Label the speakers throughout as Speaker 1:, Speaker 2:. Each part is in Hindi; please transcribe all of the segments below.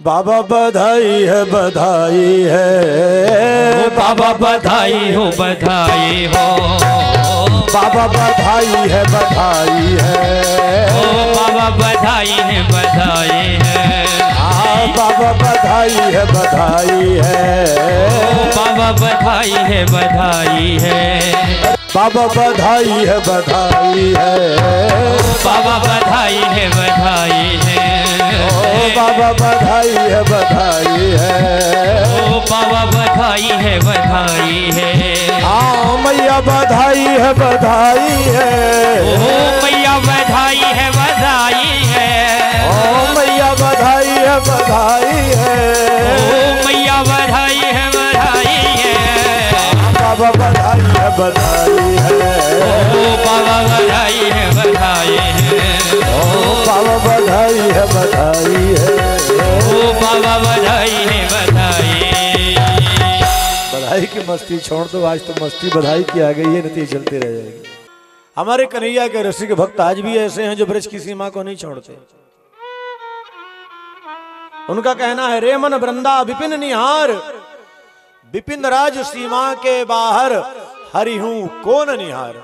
Speaker 1: बाबा बधाई है बधाई है,
Speaker 2: बाबा बधाई हो बधाई हो,
Speaker 1: बाबा बधाई है बधाई है,
Speaker 2: ओ बाबा बधाई है बधाई है,
Speaker 1: बाबा बधाई है बधाई है,
Speaker 2: बाबा बधाई है बधाई है,
Speaker 1: बाबा बधाई है बधाई है,
Speaker 2: बाबा बधाई है बधाई है,
Speaker 1: बाबा बधाई है बधाई है,
Speaker 2: ओ बाबा बधाई है बधाई है,
Speaker 1: हाँ मैया बधाई है बधाई है,
Speaker 2: ओ मैया बधाई है बधाई है,
Speaker 1: ओ मैया बधाई है बधाई है,
Speaker 2: ओ मैया बधाई है बधाई है,
Speaker 1: बाबा बधाई है बधाई है,
Speaker 2: ओ बाबा बधाई है बधाई है,
Speaker 1: ओ बाबा बधाई है बधाई है,
Speaker 2: ओ बाबा बधाई है बधाई।
Speaker 1: बधाई की मस्ती छोड़ दो, आज तो मस्ती बधाई की आ गई है, नतीजे चलती रह जाएगी। हमारे कन्हैया के रसिक भक्त आज भी ऐसे हैं जो ब्रज की सीमा को नहीं छोड़ते। उनका कहना है रे मन वृंदा विपिन निहार, विपिन राज सीमा के बाहर हरि हूं कौन निहार।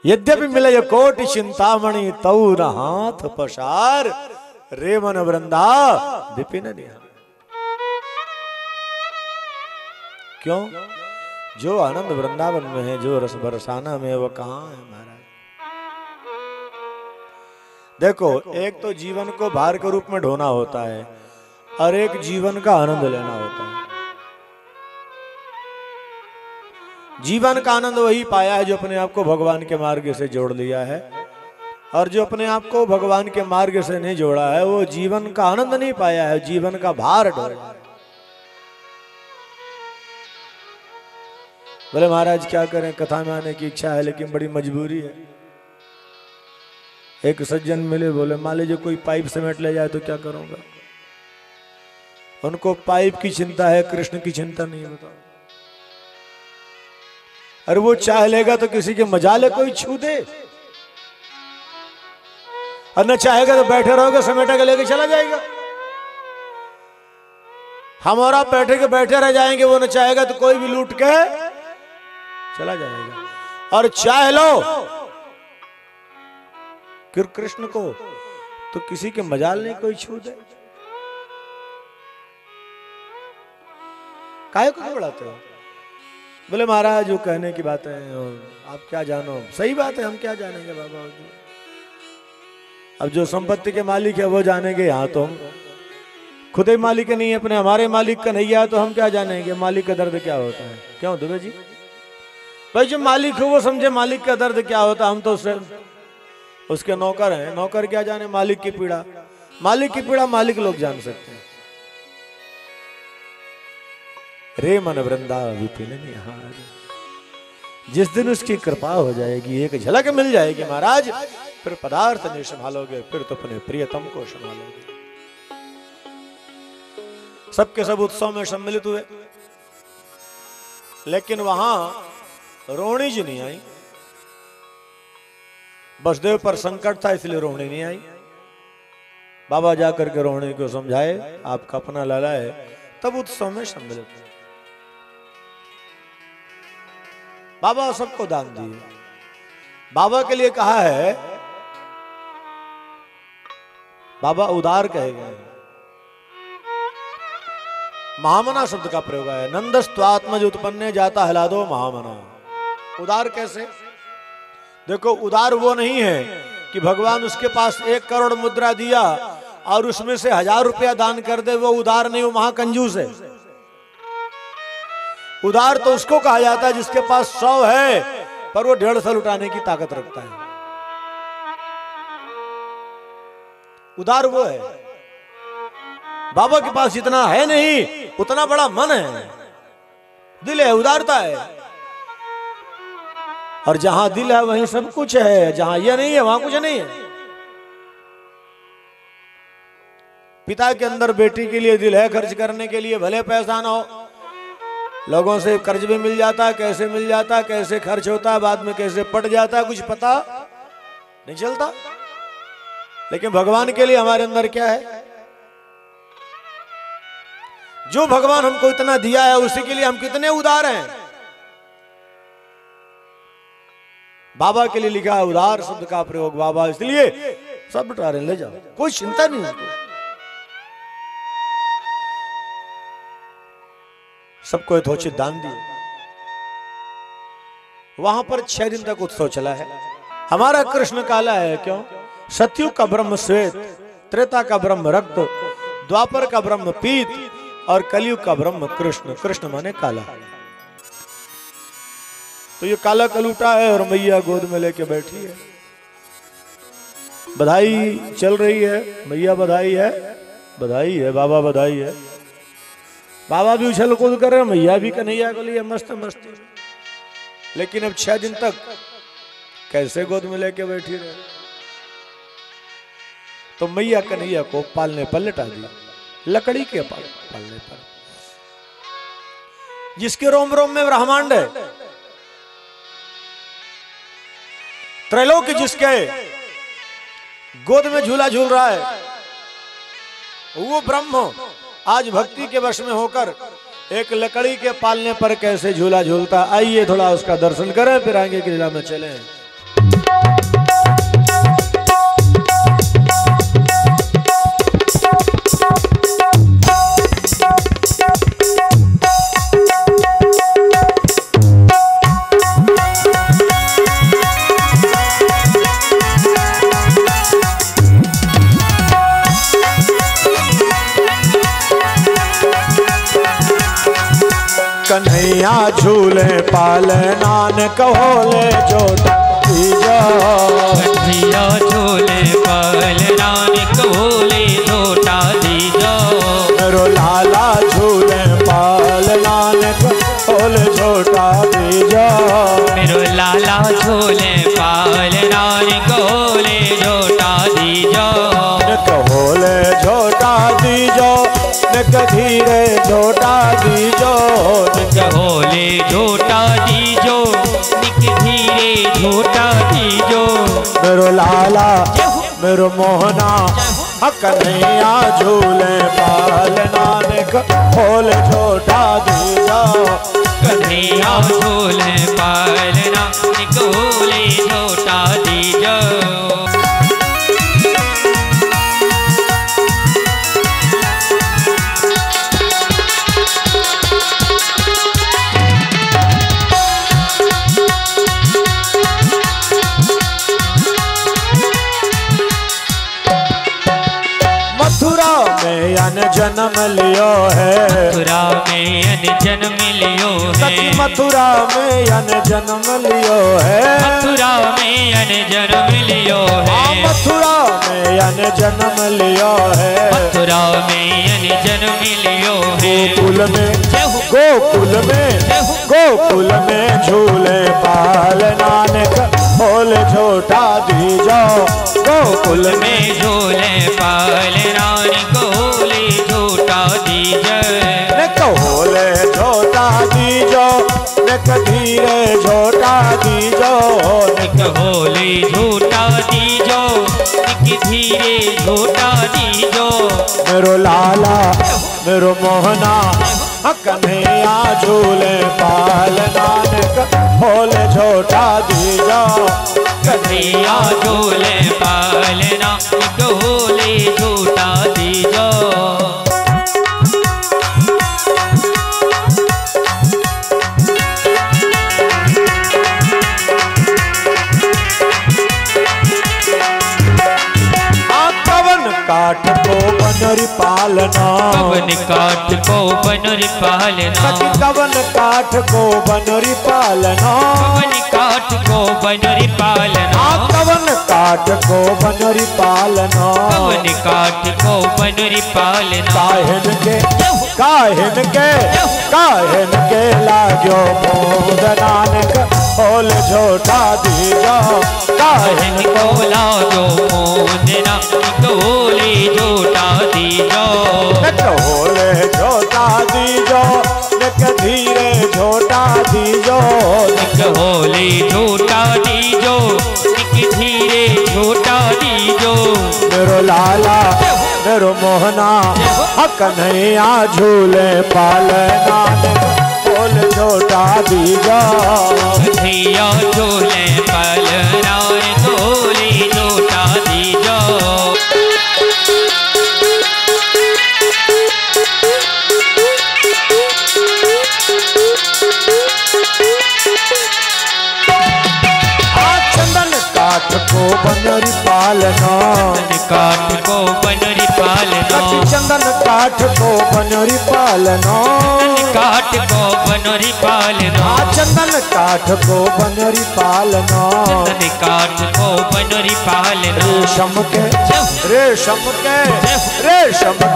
Speaker 1: यद्यपि मिले कोटि चिंतामणि तऊ न हाथ पसार, रे मन वृंदा विपिन निहार। क्यों? जो आनंद वृंदावन में है, जो रस बरसाना में, वो कहां है महाराज? देखो, एक तो जीवन को भार के रूप में ढोना होता है और एक जीवन का आनंद लेना होता है। जीवन का आनंद वही पाया है जो अपने आप को भगवान के मार्ग से जोड़ लिया है, और जो अपने आप को भगवान के मार्ग से नहीं जोड़ा है वो जीवन का आनंद नहीं पाया है, जीवन का भार ढोया है। बोले महाराज क्या करें, कथा में आने की इच्छा है लेकिन बड़ी मजबूरी है। एक सज्जन मिले, बोले मान लीजिए कोई पाइप सीमेंट ले जाए तो क्या करूंगा? उनको पाइप की चिंता है, कृष्ण की चिंता नहीं। बताओ, अरे वो चाह लेगा तो किसी के मजाले कोई छू दे, और न चाहेगा तो बैठे रहोगे समेटा के लेके चला जाएगा। हम और आप बैठे रह जाएंगे, वो न चाहेगा तो कोई भी लूट के चला जाएगा। और चाह लो कृष्ण को तो किसी के मजाल नहीं कोई छू दे। काहे को घबराते हो? बोले महाराज जो कहने की बात है, आप क्या जानो। सही बात है, हम क्या जानेंगे बाबा। अब जो संपत्ति के मालिक है वो जानेंगे, यहाँ तो हम खुद ही मालिक नहीं है अपने, हमारे मालिक का नहीं है तो हम क्या जानेंगे मालिक का दर्द क्या होता है। क्यों दुबे जी? भाई जो मालिक हो वो समझे मालिक का दर्द क्या होता। हम तो उसके नौकर हैं, नौकर क्या जाने मालिक की पीड़ा। मालिक की पीड़ा मालिक लोग जान सकते हैं। रे मन वृंदा विपिन निहार, जिस दिन उसकी कृपा हो जाएगी, एक झलक मिल जाएगी महाराज, फिर पदार्थ नहीं संभालोगे, फिर तो अपने प्रियतम को संभालोगे। सबके सब उत्सव में सम्मिलित हुए, लेकिन वहां रोहिणी जी नहीं आई। वसुदेव पर संकट था इसलिए रोहिणी नहीं आई। बाबा जाकर के रोहिणी को समझाए आपका अपना लाला है, तब उत्सव में सम्मिलित हुए। बाबा सबको दान दिए। बाबा के लिए कहा है, बाबा उदार कहे गए। महामना शब्द का प्रयोग है। नंदस्त्वात्मज उत्पन्ने जाता हलादो महामना। उदार कैसे? देखो, उदार वो नहीं है कि भगवान उसके पास 1 करोड़ मुद्रा दिया और उसमें से 1000 रुपया दान कर दे, वो उदार नहीं, वो महाकंजूस है। उदार तो उसको कहा जाता है जिसके पास 100 है पर वो 150 लुटाने की ताकत रखता है। उदार वो है। बाबा के पास इतना है नहीं, उतना बड़ा मन है, दिल है, उदारता है। और जहां दिल है वहीं सब कुछ है, जहां यह नहीं है वहां कुछ नहीं है। पिता के अंदर बेटी के लिए दिल है खर्च करने के लिए, भले पैसा ना हो, लोगों से कर्ज भी मिल जाता है, कैसे मिल जाता है, कैसे खर्च होता है, बाद में कैसे पट जाता है, कुछ पता नहीं चलता। लेकिन भगवान के लिए हमारे अंदर क्या है? जो भगवान हमको इतना दिया है उसी के लिए हम कितने उदार हैं। बाबा के लिए लिखा है उदार शब्द का प्रयोग बाबा, इसलिए सब बटारे ले जाओ, कोई चिंता नहीं उसको। सबको यथोचित दान दिए। वहां पर 6 दिन तक उत्सव चला है। हमारा कृष्ण काला है, क्यों? सतयुग का ब्रह्म श्वेत, त्रेता का ब्रह्म रक्त, द्वापर का ब्रह्म पीत और कलयुग का ब्रह्म कृष्ण। कृष्ण माने काला। तो ये काला कलूटा है और मैया गोद में लेके बैठी है। बधाई चल रही है, मैया बधाई है, बधाई है, बाबा बधाई है। बाबा भी उछल कूद कर रहे हैं, मैया भी कन्हैया के लिए मस्त मस्ती। लेकिन अब 6 दिन तक कैसे गोद में लेके बैठी रहे? तो मैया कन्हैया को पालने पर लटा दिया, लकड़ी के पालने पर। जिसके रोम रोम में ब्रह्मांड है, त्रैलोक्य जिसके गोद में झूला झूल रहा है, वो ब्रह्म आज भक्ति के वश में होकर एक लकड़ी के पालने पर कैसे झूला झूलता। आइए थोड़ा उसका दर्शन करें, फिर आगे की लीला में चलें। कन्हैया झूले पाले नानक होले जोटा दीजो।
Speaker 2: कन्हैया झूले पाले नानक होले जोटा दीजो।
Speaker 1: मेरो लाला झूले पाले नानक होले जोटा दीजो।
Speaker 2: मेरो लाला झूले पाले नानक होले जोटा दीजो।
Speaker 1: नक होले जोटा दीजो, नक धीरे जोटा दीजो।
Speaker 2: होले झोटा दीजो, निक धीरे झोटा दीजो।
Speaker 1: मेरो लाला मेरो मोहना कन्हैया झूले पाल नानक होले झोटा दीजो।
Speaker 2: कन्हैया झूले पाल नानक होले झोटा दीजो।
Speaker 1: जन्म लियो है,
Speaker 2: मथुरा में अन जन्म लियो है।
Speaker 1: मथुरा में अन जन्म लियो है।
Speaker 2: मथुरा में अन जन्म लियो है।
Speaker 1: मथुरा में अन जन्म लियो है।
Speaker 2: मथुरा में अन जन्म लियो है।
Speaker 1: गोकुल में गोकुल में गोकुल में झूले पाल नानक होले झोटा दीजो।
Speaker 2: गोकुल में झूले पाल नानक होले झोटा दीजो।
Speaker 1: नक होले झोटा दीजो, नक धीरे झोटा दीजो।
Speaker 2: नक होले झोटा दीजो, नक धीरे झोटा दीजो।
Speaker 1: मेरो लाला मेरो मोहना कन्हैया झूले पाल नानक होले झोटा दीजो।
Speaker 2: कन्हैया झूले पाल नानक होले झोटा दीजो। काठ को बनरी पालना। कवन काठ को बनरी पालना।
Speaker 1: कवन काठ को बनरी पालना।
Speaker 2: कवन काठ को बनरी पालना।
Speaker 1: कवन काठ को बनरी पालना।
Speaker 2: कवन काठ को बनरी पालना।
Speaker 1: काहिन के काहिन के काहिन के लाग्यो मोद नानक होले झोटा दीजो।
Speaker 2: काहिन को लाग्यो मोद नानक होले झोटा दीजो।
Speaker 1: नक होले झोटा दीजो, नक धीरे झोटा दीजो।
Speaker 2: नक होले झोटा दीजो, नक धीरे झोटा दीजो।
Speaker 1: मेरो लाला मेरो मोहना कन्हैया झूले पालना बोल झोटा दीजा
Speaker 2: कन्हैया झूले पालना बोली झोटा दीजा
Speaker 1: काठ को बनरी पालना
Speaker 2: काठ को बनरी पालना
Speaker 1: चंदन काठ को बनरी पालना
Speaker 2: काठ को बनरी पालना
Speaker 1: चंदन काठ को बनरी पालना
Speaker 2: काठ को बनरी पालना
Speaker 1: रेशम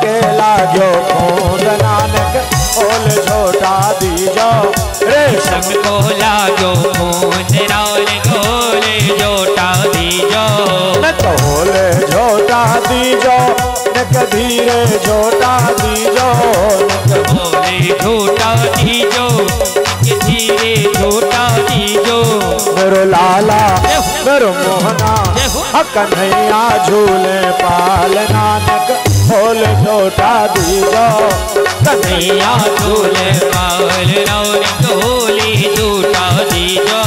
Speaker 1: के लागो खोद नानक बोल झोटा दीजो
Speaker 2: रेशम को लागो खोद नानक बोले झोटा दीजो
Speaker 1: बोले झोटा दीजो नक धीरे झोटा दीजो
Speaker 2: बोले झोटा दीजो धीरे झोटा दीजो
Speaker 1: मेरो लाला मेरो मोहना कन्हैया झूले पालना नक बोल झोटा दीजो
Speaker 2: कन्हैया झूले पालना बोली झोटा दीजो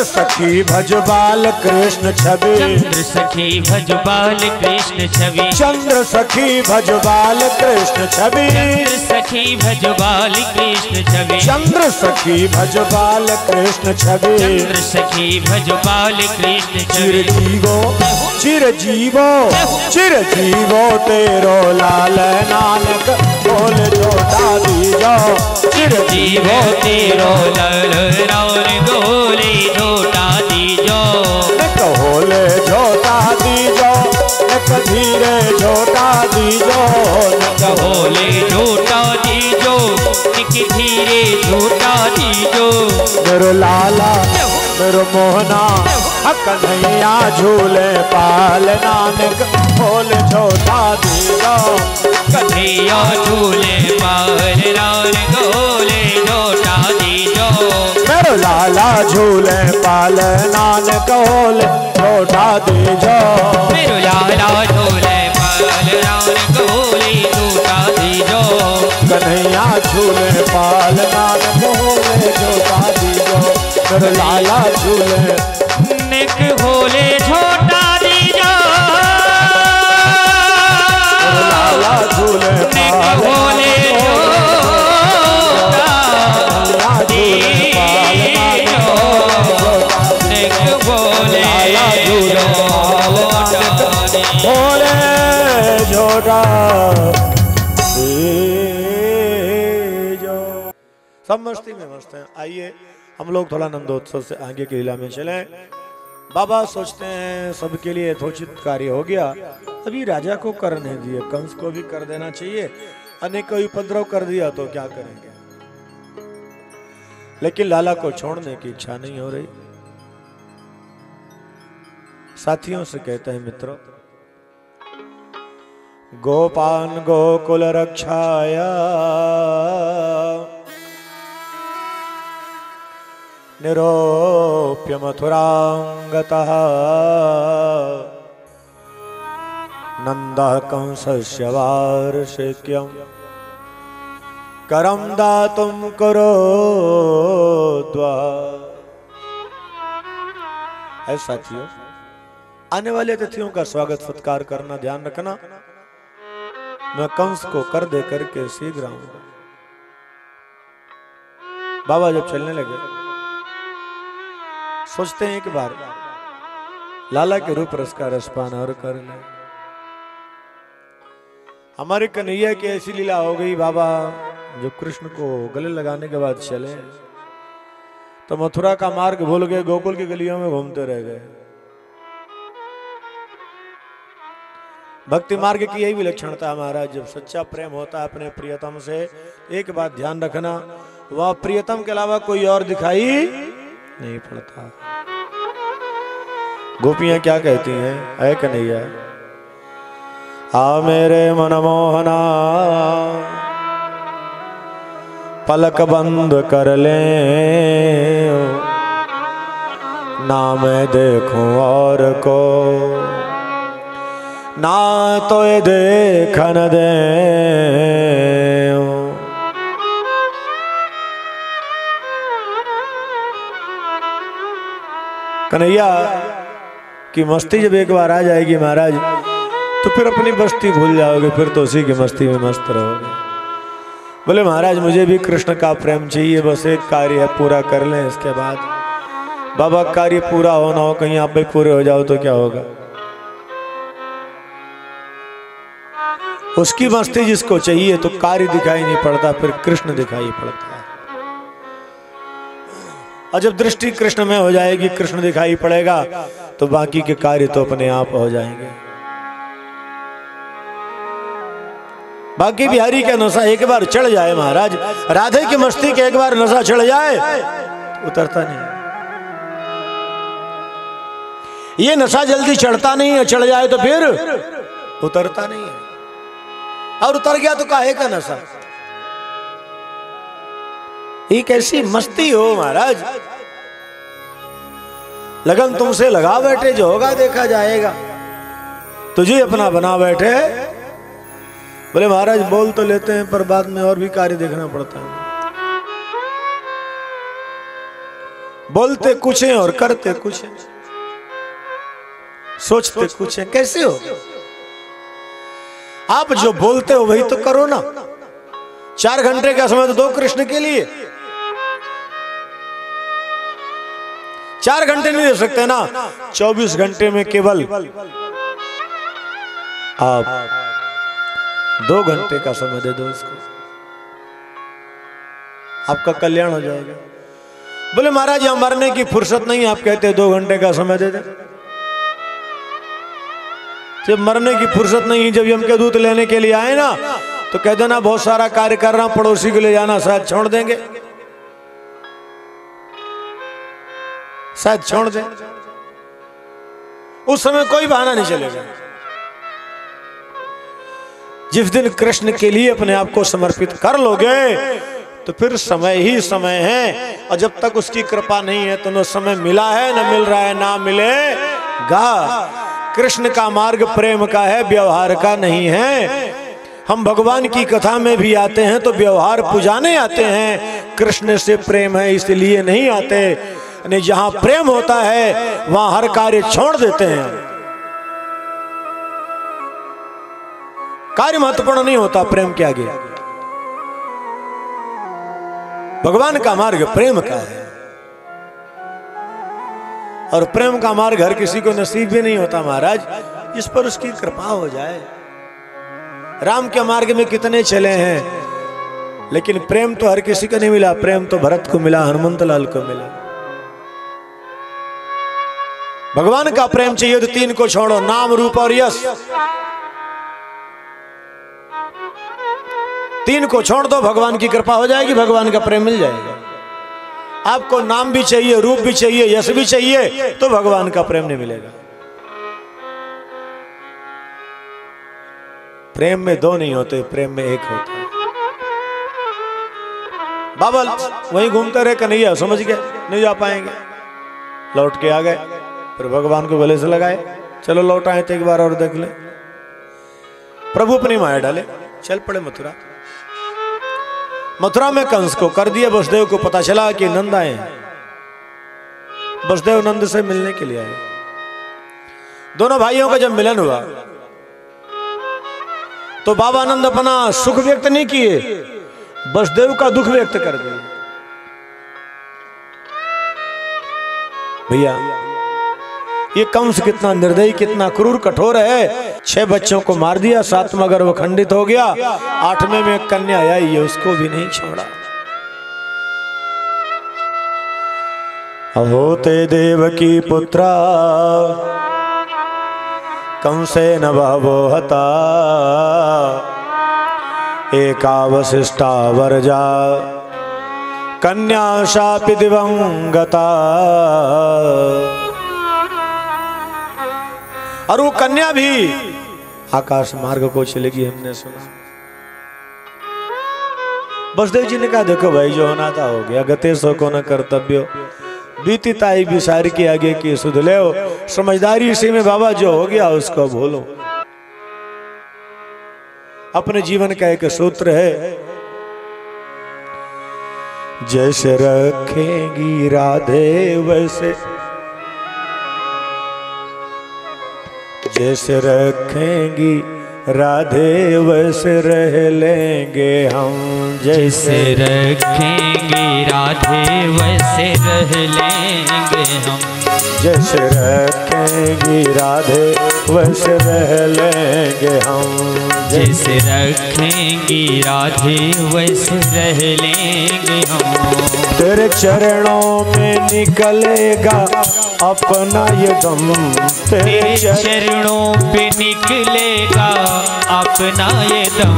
Speaker 1: सखी भजबाल कृष्ण छवि
Speaker 2: चंद्र सखी भजबाल कृष्ण छवि
Speaker 1: चंद्र सखी भजबाल कृष्ण छवि
Speaker 2: चंद्र सखी भजबाल कृष्ण छवि
Speaker 1: चंद्र सखी भजबाल कृष्ण छवि
Speaker 2: चंद्र सखी भजबाल कृष्ण छवि
Speaker 1: चिर जीवो तेरो लाल नानक बोल झोटा दीजो
Speaker 2: चिर जीवो तेरो लाल नानक बोले झोटा दीजो
Speaker 1: बोले झोटा दीजो एक धीरे झोटा दीजो
Speaker 2: बोले झोटा दीजो एक धीरे झोटा दीजो
Speaker 1: मेरो लाला मेरो मोहना कन्हैया झूले पाल नानक बोल झोटा दीजो
Speaker 2: कन्हैया झूले पाल नानक बोले झोटा दीजो
Speaker 1: मेरो लाला झूले पाल नानक बोल झोटा दीजो
Speaker 2: मेरो लाला झूले पाल नानक बोले झोटा दीजो
Speaker 1: कन्हैया झूले पाल नानक बोले झोटा दीजो मेरो लाला झूले
Speaker 2: निक बोले झोटा दीजो
Speaker 1: लाला झूले
Speaker 2: निक बोले झोटा दीजो निक बोले
Speaker 1: बोले झोटा सब मस्ती में मस्त हैं। आइए हम लोग थोड़ा नंदोत्सव से आगे की लीला में चलें। बाबा सोचते हैं सबके लिए यथोचित कार्य हो गया, अभी राजा को करने दिए, कंस को भी कर देना चाहिए। अनेक कोई उपद्रव कर दिया तो क्या करेंगे, लेकिन लाला को छोड़ने की इच्छा नहीं हो रही। साथियों से कहते हैं, मित्रों, गोपान गोकुल रक्षाया निरोप्य मथुरांगतः नंदः कंसस्य वार्षिक्यं करम दातुं करोद्वा। ऐसा साथियों, आने वाले अतिथियों का स्वागत सत्कार करना ध्यान रखना। मैं कंस को कर दे करके शीघ्र आऊंगा। बाबा जब चलने लगे सोचते हैं एक बार लाला के रूप रस का रसपान और कर ले। हमारे कन्हैया की ऐसी लीला हो गई बाबा, जो कृष्ण को गले लगाने के बाद चले तो मथुरा का मार्ग भूल गए, गोकुल की गलियों में घूमते रह गए। भक्ति मार्ग की यही विलक्षणता महाराज, जब सच्चा प्रेम होता है अपने प्रियतम से, एक बात ध्यान रखना, वह प्रियतम के अलावा कोई और दिखाई नहीं पड़ता। गोपियां क्या कहती हैं, ऐ कन्हैया आ मेरे मनमोहना, पलक बंद कर ले, ना मैं देखूं और को, ना तो ये देखन दे। कन्हैया की मस्ती जब एक बार आ जाएगी महाराज, तो फिर अपनी बस्ती भूल जाओगे, फिर तो उसी की मस्ती में मस्त रहोगे। बोले महाराज मुझे भी कृष्ण का प्रेम चाहिए, बस एक कार्य है पूरा कर लें, इसके बाद बाबा कार्य पूरा हो ना हो, कहीं आप भी पूरे हो जाओ तो क्या होगा। उसकी मस्ती जिसको चाहिए तो कार्य दिखाई नहीं पड़ता, फिर कृष्ण दिखाई पड़ता है। और जब दृष्टि कृष्ण में हो जाएगी, कृष्ण दिखाई पड़ेगा, तो बाकी के कार्य तो अपने आप हो जाएंगे। बाकी बिहारी का नशा एक बार चढ़ जाए महाराज, राधे की मस्ती के एक बार नशा चढ़ जाए उतरता नहीं। ये नशा जल्दी चढ़ता नहीं है, चढ़ जाए तो फिर उतरता नहीं है, और उतर गया तो काहे का नशा। ये कैसी मस्ती हो महाराज, लगन तुमसे लगा बैठे, जो होगा देखा जाएगा, तुझे अपना बना बैठे। बोले महाराज बोल तो लेते हैं पर बाद में और भी कार्य देखना पड़ता है। बोलते कुछ हैं और करते कुछ हैं, सोचते कुछ हैं। कैसे हो आप? जो बोलते हो वही तो करो ना। 4 घंटे का समय तो दो कृष्ण के लिए, 4 घंटे नहीं दे सकते ना, 24 घंटे में केवल आप 2 घंटे का समय दे दो उसको, आपका कल्याण हो जाएगा। बोले महाराज यहां मरने की फुर्सत नहीं, आप कहते हैं 2 घंटे का समय दे दे। जब मरने की फुर्सत नहीं, जब यम के दूत लेने के लिए आए ना, तो कह देना बहुत सारा कार्य कर रहा हूं, पड़ोसी को ले जाना, शायद छोड़ देंगे, शायद छोड़ दे। उस समय कोई बहाना नहीं चलेगा। जिस दिन कृष्ण के लिए अपने आप को समर्पित कर लोगे, तो फिर समय ही समय है, और जब तक उसकी कृपा नहीं है तो न समय मिला है, न मिल रहा है, ना मिलेगा। कृष्ण का मार्ग प्रेम का है, व्यवहार का नहीं है। हम भगवान की कथा में भी आते हैं तो व्यवहार पुजाने आते हैं, कृष्ण से प्रेम है इसलिए नहीं आते। यानी जहां प्रेम होता है वहां हर कार्य छोड़ देते हैं। कार्य महत्वपूर्ण नहीं होता प्रेम के आगे। भगवान का मार्ग प्रेम का है, और प्रेम का मार्ग हर किसी को नसीब भी नहीं होता महाराज, जिस पर उसकी कृपा हो जाए। राम के मार्ग में कितने चले हैं, लेकिन प्रेम तो हर किसी को नहीं मिला। प्रेम तो भरत को मिला, हनुमंत लाल को मिला। भगवान का प्रेम चाहिए तो 3 को छोड़ो, नाम रूप और यश। 3 को छोड़ दो, भगवान की कृपा हो जाएगी, भगवान का प्रेम मिल जाएगा। आपको नाम भी चाहिए, रूप भी चाहिए, यश भी चाहिए, तो भगवान का प्रेम नहीं मिलेगा। प्रेम में 2 नहीं होते, प्रेम में 1 होता है। बाबा वहीं घूमते रहे, कन्हैया समझ गए नहीं जा पाएंगे, लौट के आ गए। फिर भगवान को गले से लगाए, चलो लौट आए तो एक बार और देख ले। प्रभु अपनी माया डाले, चल पड़े मथुरा। मथुरा में कंस को कर दिया। वसुदेव को पता चला कि नंद आए हैं। वसुदेव नंद से मिलने के लिए आए। दोनों भाइयों का जब मिलन हुआ तो बाबा नंद अपना सुख व्यक्त नहीं किए, वसुदेव का दुख व्यक्त कर दिए। भैया ये कंस कितना निर्दयी, कितना क्रूर कठोर है। 6 बच्चों को मार दिया, 7वां गर्भ खंडित हो गया, 8वें में एक कन्या आई, ये उसको भी नहीं छोड़ा। होते देवकी पुत्रा कंसेन बहवो हता, एका वसिष्ठा वर्जा कन्या शापि दिवंगता। और वो कन्या भी आकाश मार्ग को चलेगी, हमने सुना। वसुदेव जी ने कहा देखो भाई, जो होना था हो गया, गते सो को न कर्तव्यो, बीती ताई विसार के आगे की सुध ले, समझदारी इसी में बाबा, जो हो गया उसको भूलो। अपने जीवन का एक सूत्र है, जैसे रखेंगी राधे वैसे, जैसे रखेंगी राधे वैसे रह लेंगे हम,
Speaker 2: जैसे रखेंगी राधे वैसे रह लेंगे हम,
Speaker 1: जैसे रखेंगी राधे वैसे रह लेंगे हम,
Speaker 2: जैसे रखेंगी राधे वैसे रह लेंगे हम।
Speaker 1: तेरे चरणों में निकलेगा अपना ये दम,
Speaker 2: तेरे चरणों पे निकलेगा अपना ये दम,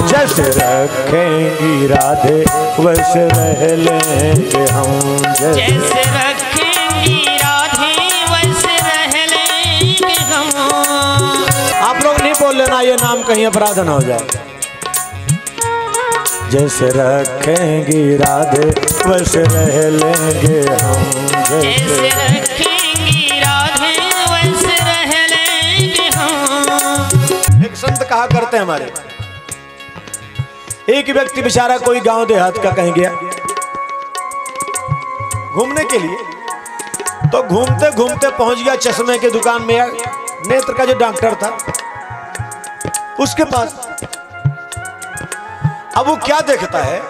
Speaker 1: जैसे रखेंगी राधे वैसे रह लेंगे हम,
Speaker 2: जैसे रखेंगी राधे वैसे रह लेंगे हम।
Speaker 1: आप लोग नहीं बोल लेना, ये नाम कहीं अपराध ना हो जाए। जैसे रखेंगी राधे वैसे रह लेंगे हम,
Speaker 2: जैसे रखेंगी राधे वैसे रह लेंगे हम।
Speaker 1: एक संत कहा करते हैं हमारे, एक व्यक्ति बेचारा कोई गांव देहात का कहीं गया घूमने के लिए, तो घूमते घूमते पहुंच गया चश्मे की दुकान में, नेत्र का जो डॉक्टर था उसके पास। अब वो क्या देखता है,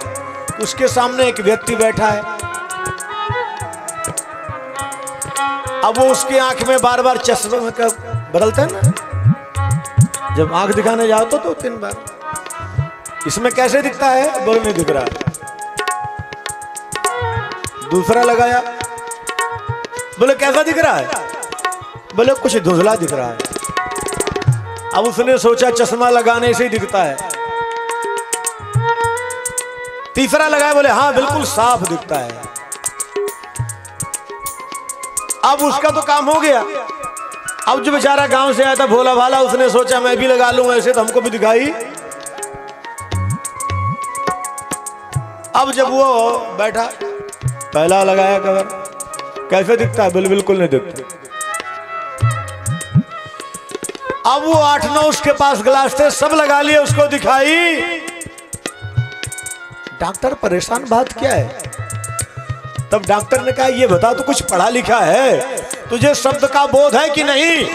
Speaker 1: उसके सामने एक व्यक्ति बैठा है। अब वो उसकी आंख में बार बार चश्मे का बदलते हैं ना, जब आंख दिखाने जाओ तो 3 बार, इसमें कैसे दिखता है, बोले नहीं दिख रहा। दूसरा लगाया, बोले कैसा दिख रहा है, बोले कुछ धुंधला दिख रहा है। अब उसने सोचा चश्मा लगाने से ही दिखता है। तीसरा लगाया, बोले हाँ बिल्कुल साफ दिखता है। अब उसका तो काम हो गया। अब जो बेचारा गांव से आया था भोला भाला, उसने सोचा मैं भी लगा लूं, ऐसे तो हमको भी दिखाई। अब जब वो बैठा, पहला लगाया कवर, कैसे दिखता है, बोले बिल्कुल नहीं दिखता। अब वो 8-9 उसके पास गिलास थे, सब लगा लिए, उसको दिखाई। डॉक्टर परेशान, बात क्या है। तब डॉक्टर ने कहा ये बता तू कुछ पढ़ा लिखा है, तुझे शब्द का बोध है कि नहीं।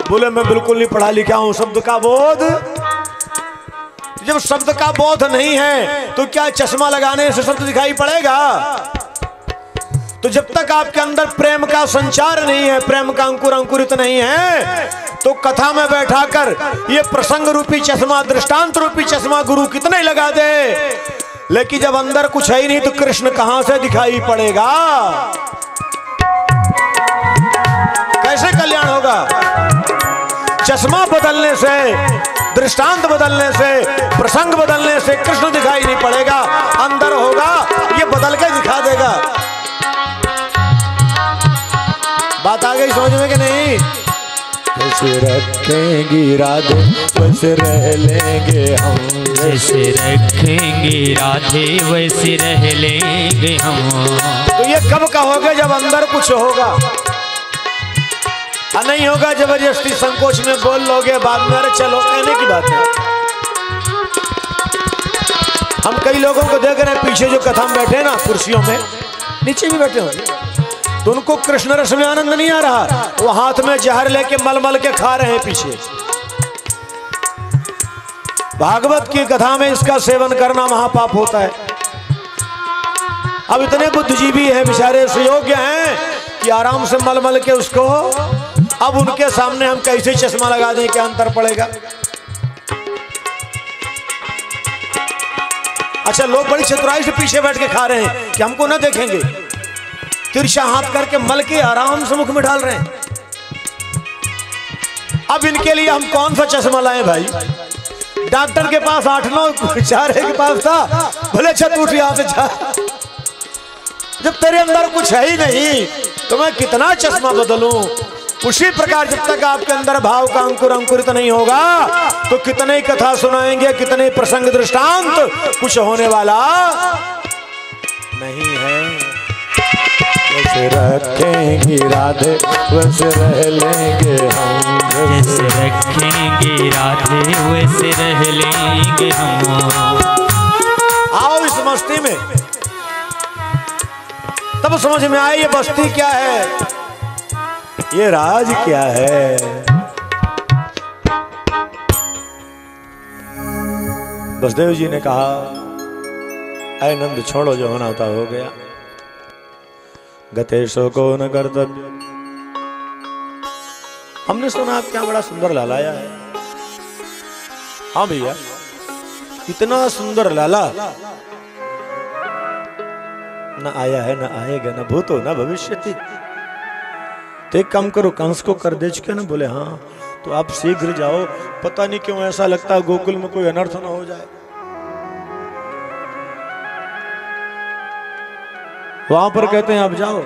Speaker 1: बोले मैं बिल्कुल नहीं पढ़ा लिखा हूं, शब्द का बोध। जब शब्द का बोध नहीं है तो क्या चश्मा लगाने से शब्द दिखाई पड़ेगा। तो जब तक आपके अंदर प्रेम का संचार नहीं है, प्रेम का अंकुर अंकुरित नहीं है, तो कथा में बैठाकर ये प्रसंग रूपी चश्मा, दृष्टांत रूपी चश्मा गुरु कितने लगा दे, लेकिन जब अंदर कुछ है ही नहीं तो कृष्ण कहां से दिखाई पड़ेगा। कैसे कल्याण होगा। चश्मा बदलने से, दृष्टांत बदलने से, प्रसंग बदलने से कृष्ण दिखाई नहीं पड़ेगा। अंदर होगा ये बदल के दिखा देगा। बात आ गई समझ में कि नहीं। जैसे रखेंगी राधे वैसे रह लेंगे हम,
Speaker 2: जैसे रखेंगे राधे वैसे रह लेंगे हम।
Speaker 1: तो ये कब कहोगे, जब अंदर कुछ होगा। नहीं होगा जबरदस्ती संकोच में बोल लोगे, बाद में अरे चलो, कहने की बात है। हम कई लोगों को देख रहे हैं पीछे जो कथा में बैठे ना कुर्सियों में, नीचे भी बैठे होंगे, तो उनको कृष्ण रस में आनंद नहीं आ रहा, वो हाथ में जहर लेके मल मल के खा रहे हैं पीछे। भागवत की कथा में इसका सेवन करना महापाप होता है। अब इतने बुद्धिजीवी हैं बेचारे, सुयोग्य हैं कि आराम से मल मल के उसको, अब उनके सामने हम कैसे चश्मा लगा दें, क्या अंतर पड़ेगा। अच्छा, लोग बड़ी चतुराई से पीछे बैठ के खा रहे हैं कि हमको ना देखेंगे, तिरछा हाथ करके मल के आराम से मुख में डाल रहे हैं। अब इनके लिए हम कौन सा चश्मा लाएं भाई। डॉक्टर के पास 8-9 बेचारे के पास था, भले अच्छा तू यहां से जा। जब तेरे अंदर कुछ है ही नहीं तो मैं कितना चश्मा बदलूं। उसी प्रकार जब तक आपके अंदर भाव का अंकुर अंकुरित नहीं होगा तो कितने ही कथा सुनाएंगे, कितने प्रसंग दृष्टांत, कुछ होने वाला नहीं है। वैसे रखेंगी राधे वैसे रह लेंगे हम,
Speaker 2: जैसे रखेंगे राधे वैसे रह लेंगे हम।
Speaker 1: आओ इस मस्ती में, तब समझ में आए ये बस्ती क्या है, ये राज क्या है। बसदेव जी ने कहा, ऐ नंद छोड़ो, जो होना था हो गया, गतेशो को न कर्तव्य। हमने सुना आप क्या बड़ा सुंदर लालाया है। हाँ भैया, इतना सुंदर लाला न आया है, न आएगा, न भूतो न भविष्यति। तो एक काम करो, कंस को कर दे चुके ना। बोले हाँ, तो आप शीघ्र जाओ, पता नहीं क्यों ऐसा लगता है गोकुल में कोई अनर्थ ना हो जाए। वहां पर कहते हैं आप जाओ,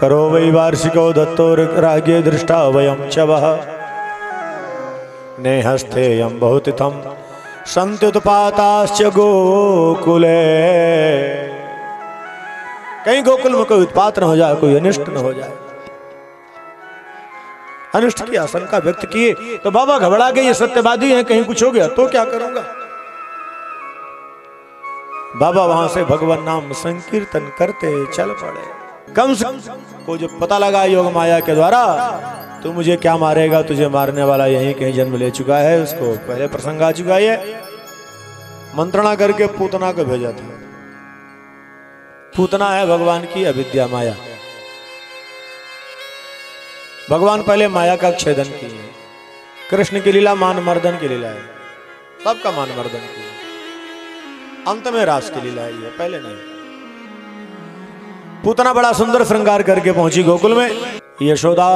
Speaker 1: करो वै वार्षिको दत्तो राज्ञे दृष्टा वयम च वः, नेहस्थेयं बहुतिथं सन्त्युत्पाताश्च गोकुले। कहीं गोकुल में कोई उत्पात न हो जाए, कोई अनिष्ट न हो जाए। अनिष्ट की आशंका व्यक्त किए तो बाबा घबरा गए, ये सत्यवादी हैं, कहीं कुछ हो गया तो क्या करूंगा। बाबा वहां से भगवान नाम संकीर्तन करते चल पड़े। कंस को जो पता लगा योग माया के द्वारा, तू मुझे क्या मारेगा, तुझे मारने वाला यहीं कहीं जन्म ले चुका है, उसको पहले प्रसंग आ चुका है। मंत्रणा करके पूतना को भेजा था। पूतना है भगवान की अविद्या माया। भगवान पहले माया का छेदन किए। कृष्ण की लीला मान मर्दन की लीला है, सबका मान मर्दन की, अंत में रास की लीला है, पहले नहीं। पूतना बड़ा सुंदर श्रृंगार करके पहुंची गोकुल में। यशोदा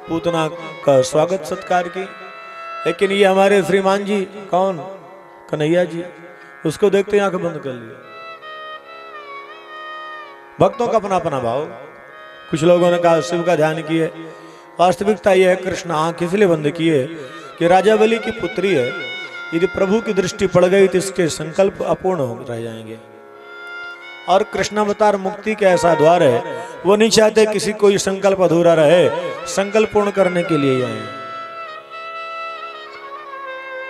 Speaker 1: पूतना का स्वागत सत्कार की, लेकिन ये हमारे श्रीमान जी, कौन, कन्हैया जी, उसको देखते आंख बंद कर लिया। भक्तों का अपना अपना भाव। कुछ लोगों ने कहा शिव का ध्यान किए। वास्तविकता यह है, कृष्ण आंख इसलिए बंद किए कि राजा बलि की पुत्री है, यदि प्रभु की दृष्टि पड़ गई तो इसके संकल्प अपूर्ण हो रह जाएंगे। और कृष्णावतार मुक्ति का ऐसा द्वार है, वो नहीं चाहते किसी कोई संकल्प अधूरा रहे, संकल्प पूर्ण करने के लिए आए।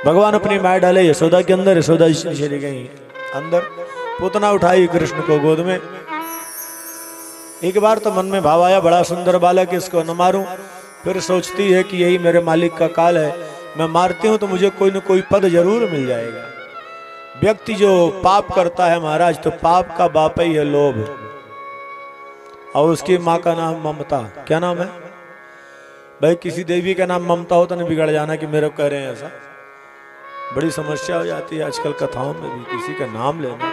Speaker 1: भगवान अपनी माया डाले यशोदा के अंदर, यशोदा चली गई अंदर। पूतना उठाई कृष्ण को गोद में। एक बार तो मन में भाव आया, बड़ा सुंदर बालक, इसको न मारूं। फिर सोचती है कि यही मेरे मालिक का काल है, मैं मारती हूं तो मुझे कोई न कोई पद जरूर मिल जाएगा। व्यक्ति जो पाप करता है महाराज, तो पाप का बाप ही है लोभ, और उसकी माँ का नाम ममता। क्या नाम है भाई? किसी देवी का नाम ममता हो तो नहीं बिगड़ जाना कि मेरे को कह रहे हैं ऐसा। बड़ी समस्या हो जाती है आजकल कथाओं में भी, किसी का नाम लेना।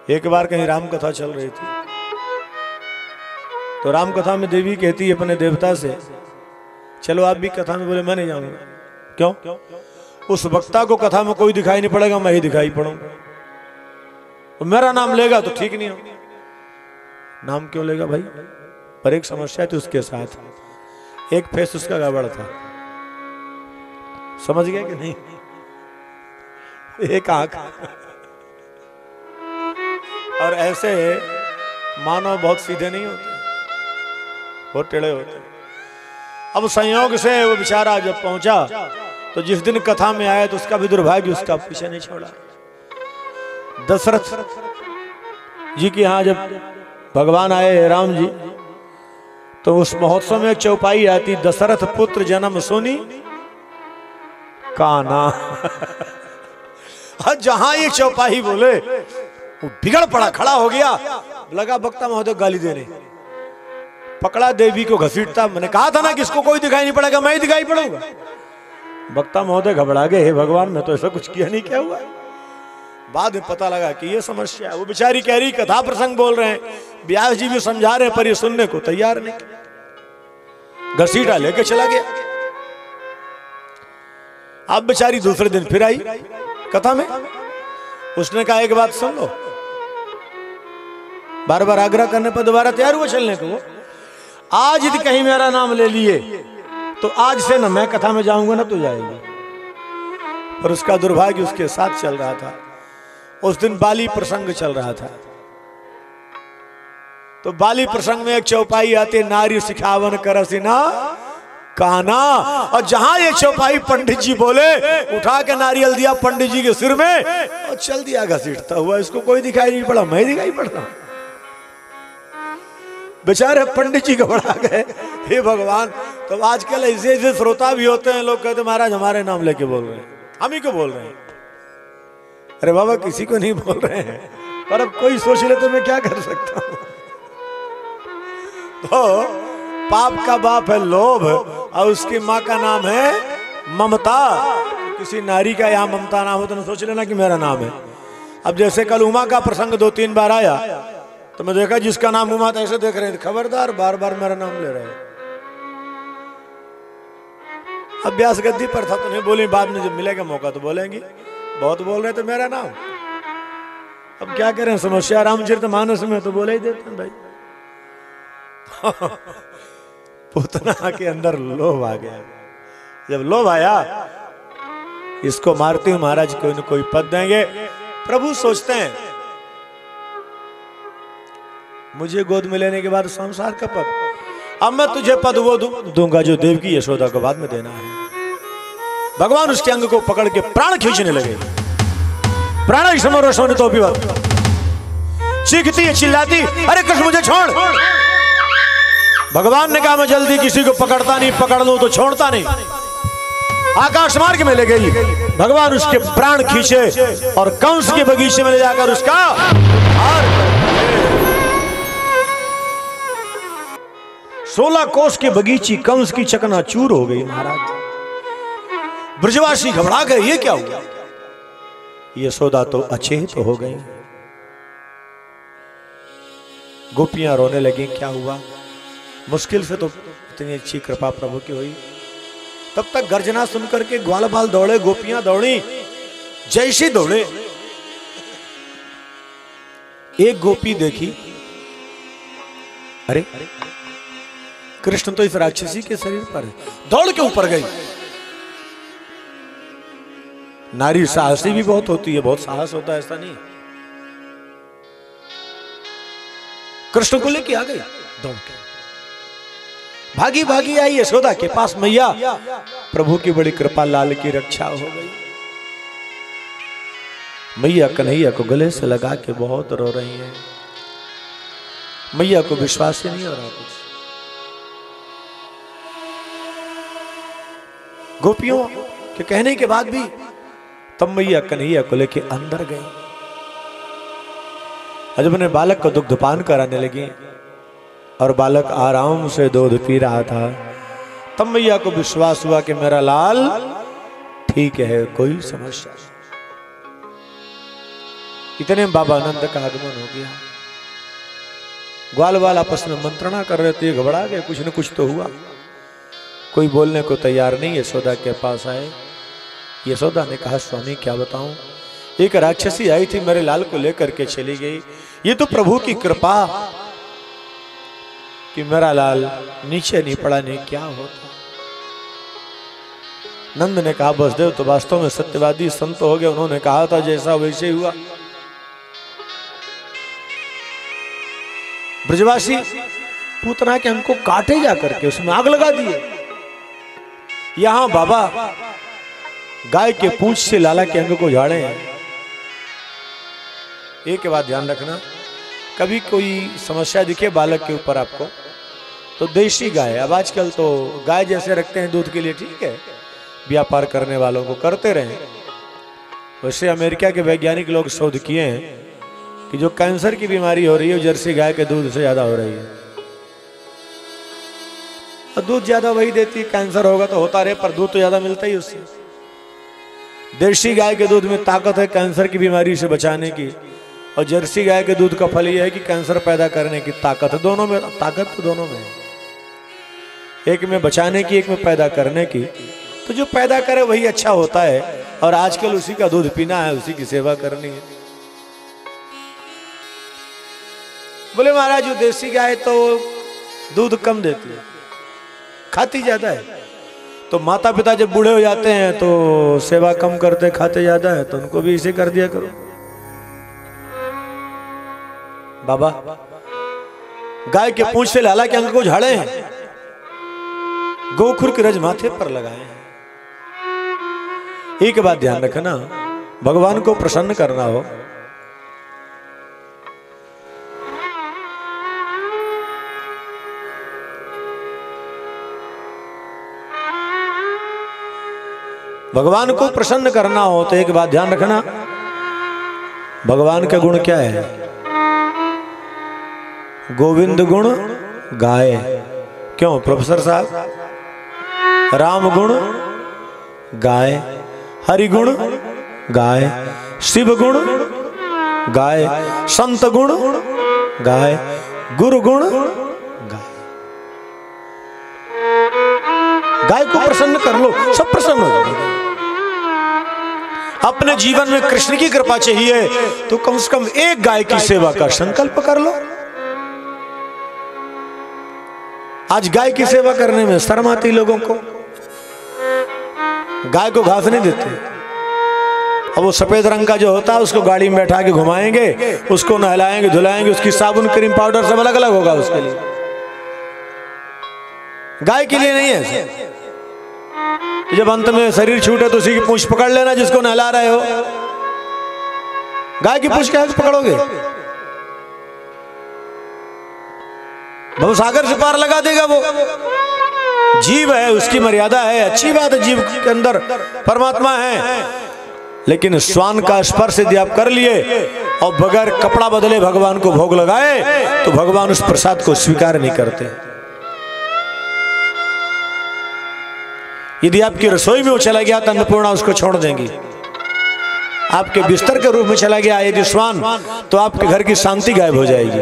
Speaker 1: एक बार कहीं राम कथा चल रही थी, तो राम कथा में देवी कहती है अपने देवता से, चलो आप भी कथा में। बोले मैं नहीं जाऊंगा। क्यों? उस वक्ता को कथा में कोई दिखाई नहीं पड़ेगा, मैं ही दिखाई पड़ूंगा। तो मेरा नाम लेगा तो ठीक नहीं हो। नाम क्यों लेगा भाई? पर एक समस्या थी उसके साथ, एक फेस उसका गड़बड़ था। समझ गया कि नहीं? एक आंख। और ऐसे मानव बहुत सीधे नहीं होते, बहुत टेढ़े होते। अब संयोग से वो बेचारा जब पहुंचा, तो जिस दिन कथा में आया तो उसका भी दुर्भाग्य उसका पीछे नहीं छोड़ा। दशरथ जी के यहाँ जब भगवान आए राम जी, तो उस महोत्सव में एक चौपाई आती, दशरथ पुत्र जन्म सुनी काना। जहां ये चौपाई बोले, वो बिगड़ पड़ा, खड़ा हो गया, लगा वक्ता महोदय गाली देने। पकड़ा देवी को घसीटता, मैंने कहा था ना कि इसको कोई दिखाई नहीं पड़ेगा, मैं ही दिखाई पड़ूंगा। वक्ता महोदय घबरा गए, हे भगवान मैं तो ऐसा कुछ किया नहीं, क्या हुआ? बाद में पता लगा कि ये समस्या है। वो बेचारी कह रही कथा प्रसंग बोल रहे हैं, व्यास जी भी समझा रहे हैं, पर ये सुनने को तैयार नहीं। घसीटा लेके चला गया। अब बेचारी दूसरे दिन फिर आई कथा में। उसने कहा एक बात सुन लो। बार बार आग्रह करने पर दोबारा तैयार हुआ चलने को। आज यदि कहीं मेरा नाम ले लिए तो आज से ना मैं कथा में जाऊंगा ना तो जाएगी। पर उसका दुर्भाग्य उसके साथ चल रहा था। उस दिन बाली प्रसंग चल रहा था। तो बाली प्रसंग में एक चौपाई आती है, नारी सिखावन करसिना काना, और जहां ये चौपाई पंडित जी बोले, उठा के नारियल दिया पंडित जी के सिर में और चल दिया घसीटता हुआ। इसको कोई दिखाई नहीं पड़ा, मैं दिखाई पड़ता। बेचारे पंडित जी घबरा गए, हे भगवान। तो आजकल ऐसे ऐसे श्रोता भी होते हैं, लोग कहते महाराज हमारे नाम लेके बोल रहे हैं, हम ही को बोल रहे हैं। अरे बाबा किसी को नहीं बोल रहे हैं, पर अब कोई सोच ले तो मैं क्या कर सकता हूं। तो पाप का बाप है लोभ, और उसकी माँ का नाम है ममता। किसी नारी का यहाँ ममता नाम हो तो न सोच लेना कि मेरा नाम है। अब जैसे कल उमा का प्रसंग 2-3 बार आया, तो मैं देखा जिसका नाम उमा था ऐसे देख रहे हैं, खबरदार बार बार मेरा नाम ले रहे हैं। अभ्यास गद्दी पर था तो नहीं बोली, बाद में जब मिलेगा मौका तो बोलेंगी। बहुत बोल रहे थे मेरा नाम, अब क्या करें, समस्या रामचरितमानस में तो बोले ही देते हैं भाई। पूतना के अंदर लोभ आ गया। जब लोभ आया, इसको मारते हुए महाराज कोई न कोई पद देंगे। प्रभु सोचते हैं मुझे गोद में लेने के बाद संसार का पद, अब मैं तुझे पद वो दूंगा जो देवकी यशोदा को बाद में देना है। भगवान उसके अंग को पकड़ के प्राण खींचने लगे। प्राण समरोषण तो भी चीखती है, चिल्लाती, अरे कृष्ण मुझे छोड़। भगवान ने कहा मैं जल्दी किसी को पकड़ता नहीं, पकड़ लूं तो छोड़ता नहीं। आकाश मार्ग में ले गई, भगवान उसके प्राण खींचे और कंस के बगीचे में ले जाकर उसका हार 16 कोस के बगीची कंस की चकनाचूर हो गई। महाराज ब्रजवासी घबरा गए, ये क्या हुआ। यशोदा तो अचेत हो गई। गोपियां रोने लगी, क्या हुआ। मुश्किल से तो इतनी अच्छी कृपा प्रभु की हुई। तब तक गर्जना सुनकर के ग्वाल बाल दौड़े, गोपियां दौड़ी, जैसे दौड़े एक गोपी देखी, अरे कृष्ण तो इस राक्षसी के शरीर पर है, दौड़ के ऊपर गई। नारी साहसी भी बहुत होती है, बहुत साहस होता है, ऐसा नहीं। कृष्ण को लेके आ गई दौड़ के, भागी भागी आई यशोदा के पास। मैया प्रभु की बड़ी कृपा, लाल की रक्षा हो गई। मैया कन्हैया को गले से लगा के बहुत रो रही हैं। मैया को विश्वास ही नहीं हो रहा कुछ। गोपियों के कहने के बाद भी तब मैया कन्हैया को लेके अंदर गई। जब उन्हें बालक को दुग्धपान कराने लगी और बालक आराम से दूध पी रहा था, तब मैया को विश्वास हुआ कि मेरा लाल ठीक है, कोई समस्या नहीं। इतने में बाबा आनंद का आगमन हो गया। ग्वाल बाल आपस में मंत्रणा कर रहे थे, घबरा गए, कुछ न कुछ तो हुआ। कोई बोलने को तैयार नहीं। यशोदा के पास आए। यशोदा ने कहा स्वामी क्या बताऊं, एक राक्षसी आई थी, मेरे लाल को लेकर के चली गई। ये तो प्रभु की कृपा कि मेरा लाल नीचे नहीं पड़ा, नहीं क्या होता। नंद ने कहा बसदेव तो वास्तव में सत्यवादी संत हो गए, उन्होंने कहा था जैसा वैसे हुआ। ब्रजवासी पूतना के हमको काटे जा करके उसमें आग लगा दिए। यहां बाबा गाय के पूंछ से लाला के अंग को झाड़े हैं। एक बात ध्यान रखना, कभी कोई समस्या दिखे बालक के ऊपर आपको तो देशी गाय, अब आजकल तो गाय जैसे रखते हैं दूध के लिए, ठीक है, व्यापार करने वालों को करते रहे। वैसे अमेरिका के वैज्ञानिक लोग शोध किए हैं कि जो कैंसर की बीमारी हो रही है वो जर्सी गाय के दूध से ज्यादा हो रही है। और दूध ज्यादा वही देती है, कैंसर होगा तो होता रहे, पर दूध तो ज्यादा मिलता ही उससे। देशी गाय के दूध में ताकत है कैंसर की बीमारी से बचाने की, और जर्सी गाय के दूध का फल यह है कि कैंसर पैदा करने की ताकत है। दोनों में ताकत तो दोनों में है, एक में बचाने की, एक में पैदा करने की। तो जो पैदा करे वही अच्छा होता है, और आजकल उसी का दूध पीना है, उसी की सेवा करनी है। बोले महाराज जो देसी गाय तो दूध कम देती है, खाती ज्यादा है, तो माता पिता जब बूढ़े हो जाते हैं तो सेवा कम करते, खाते ज्यादा है, तो उनको भी इसे कर दिया करो। बाबा गाय के पूंछ से लाला के अंग को झाड़े हैं, गोखुर की रज माथे पर लगाए हैं। एक बात ध्यान रखना, भगवान को प्रसन्न करना हो, भगवान को प्रसन्न करना हो तो एक बात ध्यान रखना, भगवान का गुण क्या है? गोविंद गुण गाए। क्यों प्रोफेसर साहब? राम गुण गाए, हरि गुण गाए, शिव गुण गाए, संत गुण गाए, गुरु गुण गाए। गाय को प्रसन्न कर लो, सब प्रसन्न हो जाएंगे। अपने जीवन में कृष्ण की कृपा चाहिए तो कम से कम एक गाय की सेवा का संकल्प कर लो। आज गाय की सेवा करने में शर्म आती लोगों को, गाय को घास नहीं देते। अब वो सफेद रंग का जो होता है उसको गाड़ी में बैठा के घुमाएंगे, उसको नहलाएंगे धुलाएंगे, उसकी साबुन क्रीम पाउडर सब अलग अलग होगा उसके लिए। गाय के लिए नहीं है। जब अंत में शरीर छूटे तो उसी की पूंछ पकड़ लेना जिसको नहला रहे हो। गाय की पूंछ क्या पकड़ोगे? भवसागर से पार लगा देगा वो। जीव है, उसकी मर्यादा है, अच्छी बात है, जीव के अंदर परमात्मा है, लेकिन श्वान का स्पर्श यदि आप कर लिए और बगैर कपड़ा बदले भगवान को भोग लगाए तो भगवान उस प्रसाद को स्वीकार नहीं करते। यदि आपकी रसोई में वो चला गया तो अन्नपूर्णा उसको छोड़ देंगी। आपके बिस्तर के रूप में चला गया यदि श्वान तो आपके घर की शांति गायब हो जाएगी।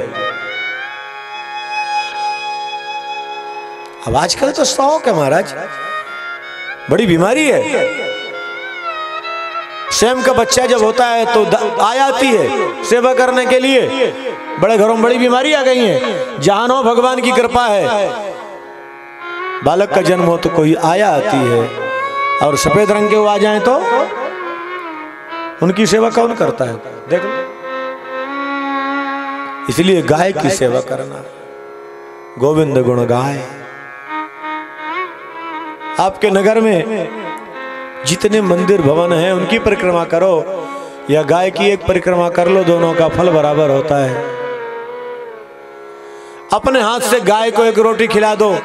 Speaker 1: अब आजकल तो शौक है महाराज, बड़ी बीमारी है। स्वयं का बच्चा जब होता है तो आ जाती है सेवा करने के लिए। बड़े घरों में बड़ी बीमारी आ गई है। जहां हो भगवान की कृपा है, बालक का जन्म हो तो कोई आया आती है, और सफेद रंग के वो आ जाएं तो उनकी सेवा कौन करता है? देख लो। इसलिए गाय की सेवा करना, गोविंद गुण गाय। आपके नगर में जितने मंदिर भवन हैं उनकी परिक्रमा करो या गाय की एक परिक्रमा कर लो, दोनों का फल बराबर होता है। अपने हाथ से गाय को एक रोटी खिला दो,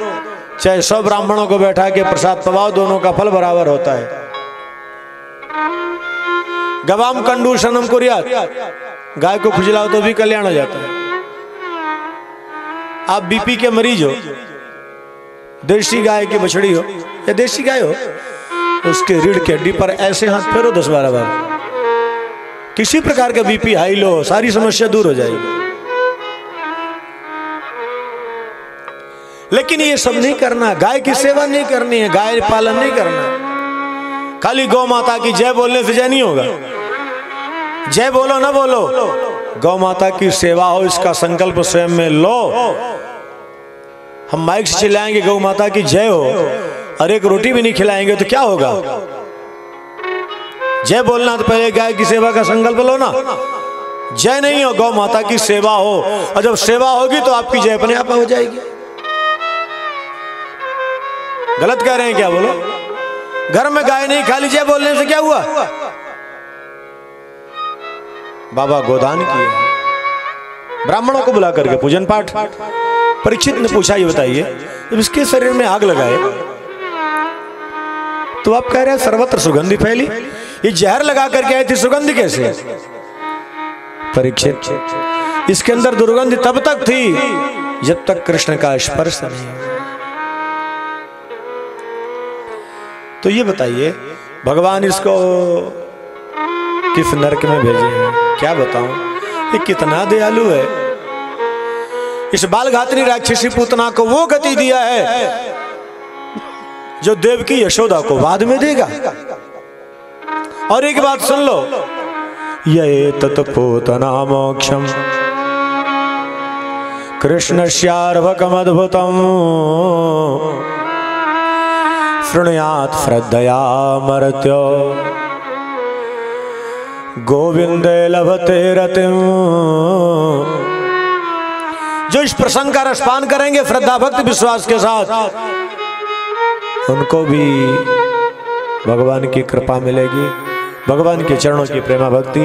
Speaker 1: चाहे 100 ब्राह्मणों को बैठा के प्रसाद पवाओ, दोनों का फल बराबर होता है। गवाम कंडूषणम कुर्यात, गाय को खुजलाओ तो भी कल्याण हो जाता है। आप बीपी के मरीज हो, देशी गाय की बछड़ी हो या देशी गाय हो, उसके रीढ़ की हड्डी पर ऐसे हाथ फेरो 10-12 बार, किसी प्रकार का बीपी हाई लो, सारी समस्या दूर हो जाएगी। लेकिन ये सब नहीं करना, गाय की सेवा नहीं करनी है, गाय पालन नहीं करना। खाली गौ माता की जय बोलने से जय नहीं होगा। जय बोलो ना बोलो, गौ माता की सेवा हो इसका संकल्प स्वयं में लो। हम माइक से चिल्लाएंगे गौ माता की जय हो और एक रोटी भी नहीं खिलाएंगे तो क्या होगा? जय बोलना तो पहले गाय की सेवा का संकल्प लो ना। जय नहीं हो, गौ माता की सेवा हो, और जब सेवा होगी तो आपकी जय अपने आप हो जाएगी। गलत कह रहे हैं क्या? बोलो। घर में गाय नहीं, खाली जय बोलने से क्या हुआ? बाबा गोदान किए, ब्राह्मणों को बुला करके पूजन पाठ। परीक्षित ने पूछा, ये बताइए जब इसके शरीर में आग लगाए तो आप कह रहे हैं सर्वत्र सुगंधि फैली, ये जहर लगा करके आई थी, सुगंधि कैसे? परीक्षित, इसके अंदर दुर्गंध तब तक थी जब तक कृष्ण का स्पर्श नहीं हुआ। तो ये बताइए भगवान इसको किस नरक में भेजे हैं? क्या बताऊं, ये कितना दयालु है। इस बालघातनी राक्षसी पूतना को वो गति दिया है जो देवकी यशोदा को बाद में देगा। और एक बात सुन लो, ये तत्पूतना मोक्षम कृष्णस्यार्भकमद्भुतम् शृणुयात् श्रद्धया मर्त्यो गोविंदे लभते रतिम्। जो इस प्रसंग का रसपान करेंगे श्रद्धा भक्ति विश्वास के साथ, उनको भी भगवान की कृपा मिलेगी। भगवान के चरणों की प्रेमा भक्ति,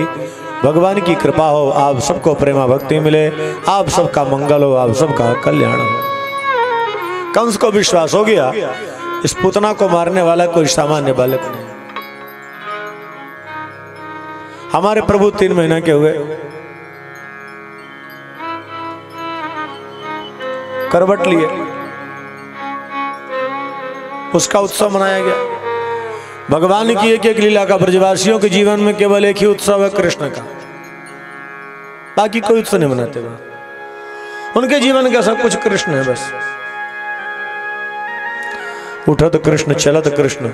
Speaker 1: भगवान की कृपा हो, आप सबको प्रेमा भक्ति मिले, आप सबका मंगल हो, आप सबका कल्याण हो। कंस को विश्वास हो गया इस पूतना को मारने वाला कोई सामान्य बालक नहीं। हमारे प्रभु 3 महीने के हुए, करवट लिए, उसका उत्सव मनाया गया। भगवान की एक एक लीला का ब्रजवासियों के जीवन में केवल एक ही उत्सव है, कृष्ण का। बाकी कोई उत्सव नहीं मनाते वहां, उनके जीवन का सब कुछ कृष्ण है बस। उठत कृष्ण चलत कृष्ण,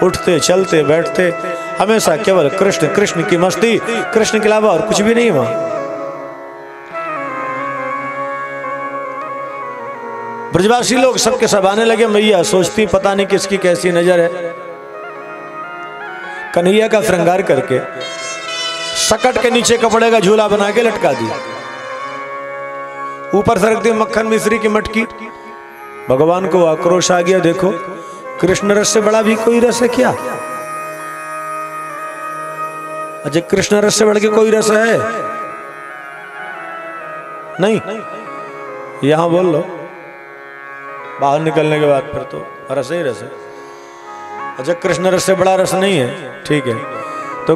Speaker 1: उठते चलते बैठते हमेशा केवल कृष्ण, कृष्ण की मस्ती, कृष्ण के अलावा और कुछ भी नहीं वहां। ब्रजवासी लोग सबके सब आने लगे। मैया सोचती पता नहीं किसकी कैसी नजर है, कन्हैया का श्रृंगार करके सकट के नीचे कपड़े का झूला बना के लटका दिया, ऊपर से रख दी मक्खन मिश्री की मटकी। भगवान को आक्रोश आ गया, देखो कृष्ण रस से बड़ा भी कोई रस है क्या? अजय कृष्ण रस से बढ़ के कोई रस है नहीं? यहां बोल लो, बाहर निकलने के बाद फिर तो रस ही रस है। अच्छा कृष्ण रस से बड़ा रस नहीं है, ठीक है। तो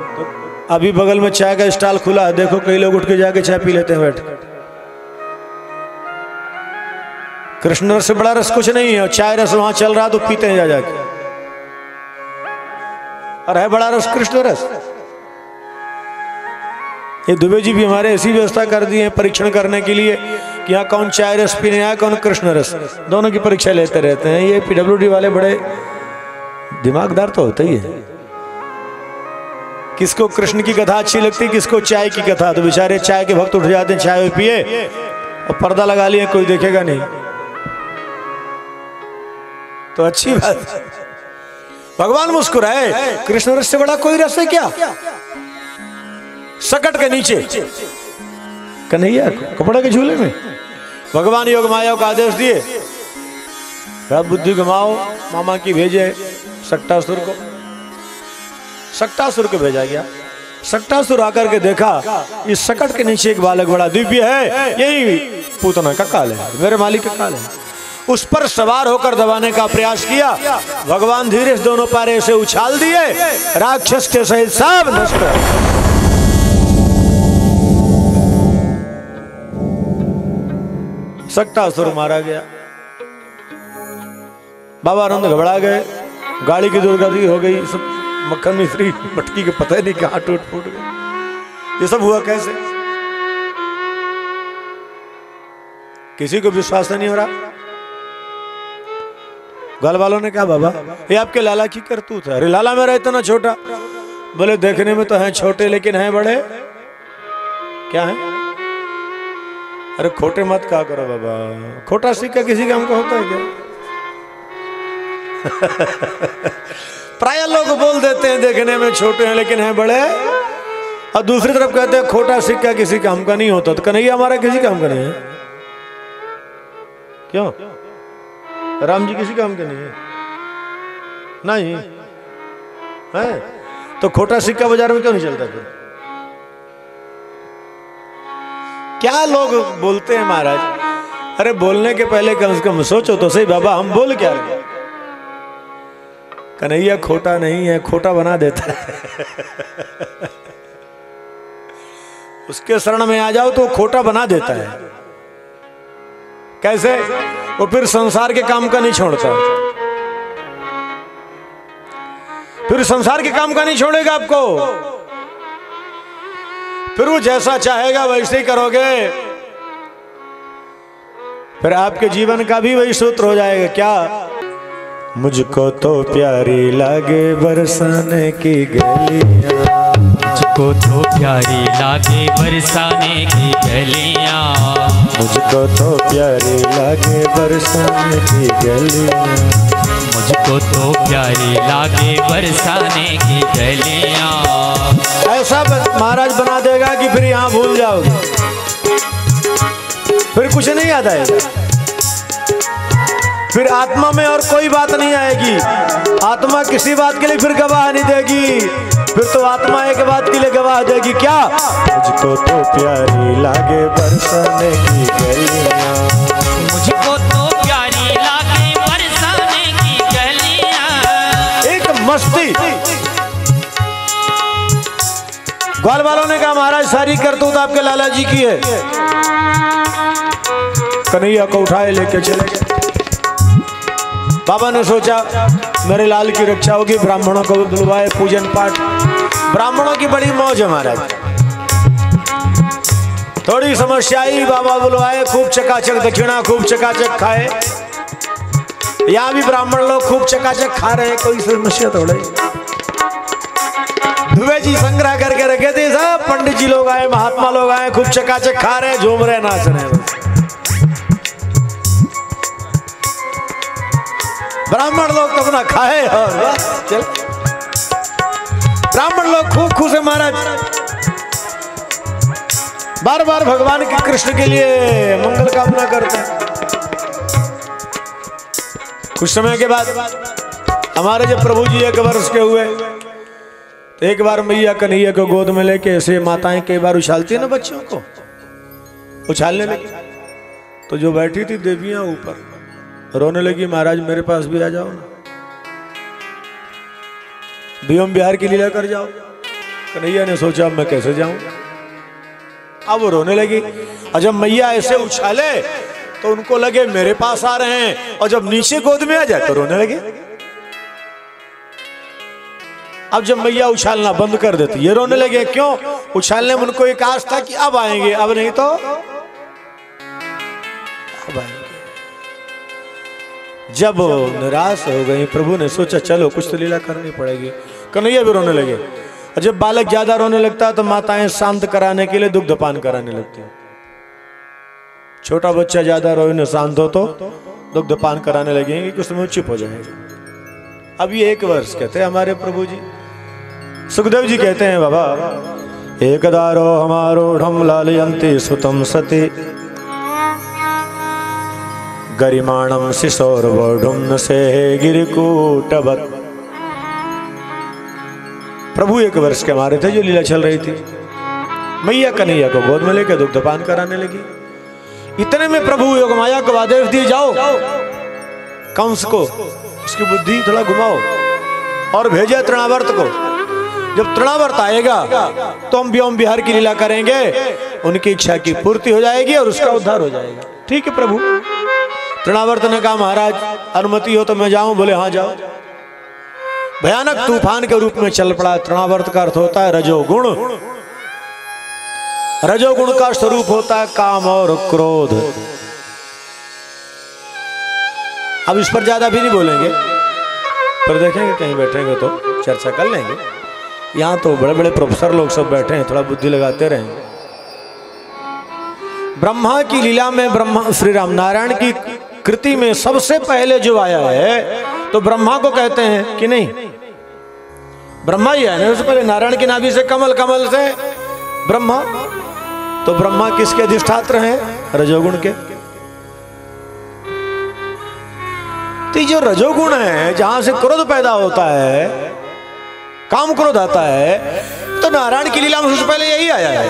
Speaker 1: अभी बगल में चाय का स्टॉल खुला है, देखो कई लोग उठ के जाके चाय पी लेते हैं बैठ। कृष्ण रस से बड़ा रस कुछ नहीं है, और चाय रस वहां चल रहा तो पीते हैं जा जाके। और है बड़ा रस कृष्ण रस। ये दुबे जी भी हमारे ऐसी व्यवस्था कर दी है परीक्षण करने के लिए कि यहाँ कौन चाय रस पीने आया, कौन कृष्ण रस, दोनों की परीक्षा लेते रहते हैं। ये पीडब्ल्यूडी वाले बड़े दिमागदार तो होते ही है। किसको कृष्ण की कथा अच्छी लगती, किसको चाय की कथा। तो बेचारे चाय के भक्त उठ जाते हैं, चाय पिए और पर्दा लगा लिए, कोई देखेगा नहीं, तो अच्छी बात। भगवान मुस्कुराए, कृष्ण रस से बड़ा कोई रस है क्या? सकट के नीचे कन्हैया कपड़ा के झूले में भगवान योग माया को आदेश दिए, बुद्धि घुमाओ, मामा की भेजे सक्टासुर को। सक्टासुर को भेजा गया। सक्टासुर आकर के देखा इस सकट के नीचे एक बालक बड़ा दिव्य है, यही पूतना का काल है, मेरे मालिक का काल है। उस पर सवार होकर दबाने का प्रयास किया। भगवान धीरे से दोनों पैर से उछाल दिए, राक्षस के सहित सब नष्ट। सक्टासुर मारा गया। बाबा आनंद घबरा गए, गाड़ी की दुर्गति हो गई, सब मक्खन मिश्री मटकी के पता ही नहीं कहां टूट फूट गए। ये सब हुआ कैसे? किसी को विश्वास नहीं हो रहा। घर वालों ने कहा बाबा ये आपके लाला की करतूत है। अरे लाला मेरा इतना छोटा? बोले देखने में तो हैं छोटे लेकिन हैं बड़े। क्या है? अरे खोटे मत कहा करो बाबा, खोटा सिक्का किसी काम का होता है क्या? प्राय लोग बोल देते हैं देखने में छोटे हैं लेकिन हैं बड़े, और दूसरी तरफ कहते हैं खोटा सिक्का किसी काम का नहीं होता। तो कन्हैया हमारा किसी काम का नहीं है। क्यों? राम जी किसी काम के नहीं है? नहीं है तो खोटा सिक्का बाजार में क्यों नहीं चलता फिर? क्या लोग बोलते हैं महाराज। अरे बोलने के पहले कम से कम सोचो तो सही बाबा हम बोल क्या रहे। कन्हैया खोटा नहीं है, खोटा बना देता है। उसके शरण में आ जाओ तो खोटा बना देता है। कैसे? वो फिर संसार के काम का नहीं छोड़ता, फिर संसार के काम का नहीं छोड़ेगा आपको। फिर वो जैसा चाहेगा वैसे ही करोगे, फिर आपके जीवन का भी वही सूत्र हो जाएगा। क्या? मुझको तो प्यारी लागे बरसाने की गलियां,
Speaker 2: मुझको तो प्यारी लागे बरसाने की गलियां,
Speaker 1: मुझको तो प्यारी लागे बरसाने की गलियां,
Speaker 2: मुझको तो प्यारी लागे बरसाने की गलियां।
Speaker 1: ऐसा महाराज बना देगा कि फिर यहाँ भूल जाओगे। फिर कुछ नहीं याद आएगा, फिर आत्मा में और कोई बात नहीं आएगी। आत्मा किसी बात के लिए फिर गवाह नहीं देगी, फिर तो आत्मा एक बात के लिए गवाह देगी, क्या? मुझको तो प्यारी लागे बरसाने की गलियां,
Speaker 2: मुझको तो प्यारी लागे बरसाने की गलियां।
Speaker 1: एक मस्ती। ग्वाल वालों ने कहा महाराज सारी करतूत आपके लाला जी की है। कन्हैया को उठाए लेके चले गए। बाबा ने सोचा मेरे लाल की रक्षा होगी, ब्राह्मणों को बुलवाए, पूजन पाठ। ब्राह्मणों की बड़ी मौज है महाराज। थोड़ी समस्या आई, बाबा बुलवाए, खूब चकाचक दक्षिणा, खूब चकाचक खाए। यहाँ भी ब्राह्मण लोग खूब चकाचक खा रहे हैं, कोई समस्या थोड़ी। दुबे जी संग्रह करके रखे थे सब, पंडित जी लोग आए, महात्मा लोग आए, खूब चकाचक खा रहे, झूम रहे, नाच रहे। ब्राह्मण लोग तो अपना खाए और चल। ब्राह्मण लोग खूब खुश है महाराज, बार बार भगवान के कृष्ण के लिए मंगल कामना करते हैं। कुछ समय के बाद हमारे जब प्रभु जी 1 वर्ष के हुए तो एक बार मैया कन्हैया को गोद में लेके, ऐसे माताएं कई बार उछालती है ना बच्चों को, उछालने लगी। तो जो बैठी थी देवियां ऊपर रोने लगी, महाराज मेरे पास भी आ जाओ ना, बियम बिहार की लीला कर जाओ। कन्हैया ने सोचा मैं कैसे जाऊं, अब वो रोने लगी। और जब मैया ऐसे उछाले तो उनको लगे मेरे पास आ रहे हैं, और जब नीचे गोद में आ जाए तो रोने लगे। अब जब मैया उछालना बंद कर देती, ये रोने लगे। क्यों? उछालने में उनको एक आस था कि अब आएंगे, अब नहीं तो अब आएंगे। जब निराश हो गई, प्रभु ने सोचा चलो कुछ तो लीला करनी पड़ेगी। कन्हैया भी रोने लगे। और जब बालक ज्यादा रोने लगता है तो माताएं शांत कराने के लिए दुग्धपान कराने लगती हैं। छोटा बच्चा ज्यादा रोए न शांत हो तो दुग्धपान कराने लगेंगे कि उसमें चुप हो जाएगा। अब ये 1 वर्ष कहते हैं हमारे प्रभु जी। सुखदेव जी कहते हैं बाबा, एक दारो हमारो ढम लालयंती सुतम सती गरिमाणम शिशोर वोढुम से गिरकूटवत। प्रभु 1 वर्ष के हमारे थे, जो लीला चल रही थी। मैया कन्हैया को गोद में लेकर दुग्धपान कराने लगी। इतने में प्रभु योग माया को आदेश दिए, जाओ कंस को उसकी बुद्धि थोड़ा घुमाओ और भेजे तृणावर्त को। जब तृणावर्त आएगा तो हम व्योम विहार की लीला करेंगे, उनकी इच्छा की पूर्ति हो जाएगी और उसका उद्धार हो जाएगा। ठीक है प्रभु। तृणावर्त ने कहा महाराज अनुमति हो तो मैं जाऊं? बोले हाँ जाओ। भयानक तूफान के रूप में चल पड़ा। तृणावर्त का अर्थ होता है रजोगुण। रजोगुण का स्वरूप होता है काम और क्रोध। अब इस पर ज्यादा भी नहीं बोलेंगे, पर देखेंगे कहीं बैठेंगे तो चर्चा कर लेंगे। यहाँ तो बड़े बड़े प्रोफेसर लोग सब बैठे हैं, थोड़ा बुद्धि लगाते रहेंगे। ब्रह्मा की लीला में ब्रह्मा श्री राम नारायण की कृति में सबसे पहले जो आया है तो ब्रह्मा को कहते हैं कि नहीं? ब्रह्मा ही है ना, उससे पहले नारायण की नाभि से कमल, कमल से ब्रह्मा। तो ब्रह्मा किसके अधिष्ठात्र हैं? रजोगुण के। तो जो रजोगुण है, जहां से क्रोध पैदा होता है, काम क्रोध आता है, तो नारायण की लीला में सबसे पहले यही आया है।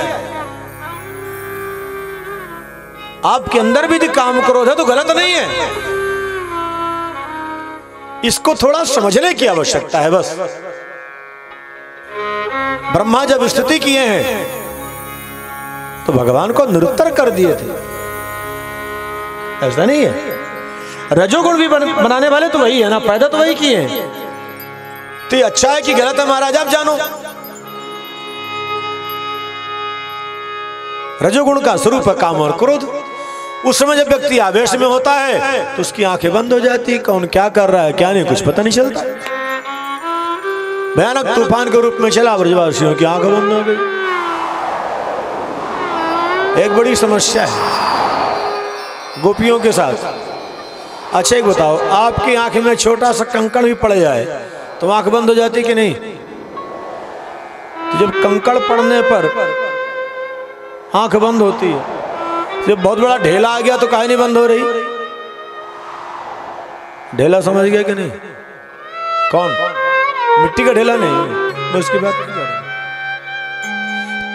Speaker 1: आपके अंदर भी काम क्रोध है तो गलत नहीं है, इसको थोड़ा समझने की आवश्यकता है बस। ब्रह्मा जब स्तुति किए हैं तो भगवान को निरुत्तर कर दिए थे, ऐसा नहीं है। रजोगुण भी बनाने वाले तो वही है ना, पैदा तो वही किए हैं। तो ये अच्छा है कि गलत है महाराज आप जानो। रजोगुण का स्वरूप है काम और क्रोध। उस समय जब व्यक्ति आवेश में होता है तो उसकी आंखें बंद हो जाती, कौन क्या कर रहा है क्या नहीं कुछ पता नहीं चलता। भयानक तूफान के रूप में चला, ब्रजवासियों की आंखें बंद हो गई। एक बड़ी समस्या है गोपियों के साथ। अच्छा एक बताओ, आपकी आंख में छोटा सा कंकड़ भी पड़ जाए तो आंख बंद हो जाती कि नहीं? तो जब कंकड़ पड़ने पर आंख बंद होती है जब बहुत बड़ा ढेला आ गया तो काहे नहीं बंद हो रही? ढेला समझ गया कि नहीं? कौन? मिट्टी का ढेला नहीं, मैं उसकी बात नहीं कर रहा।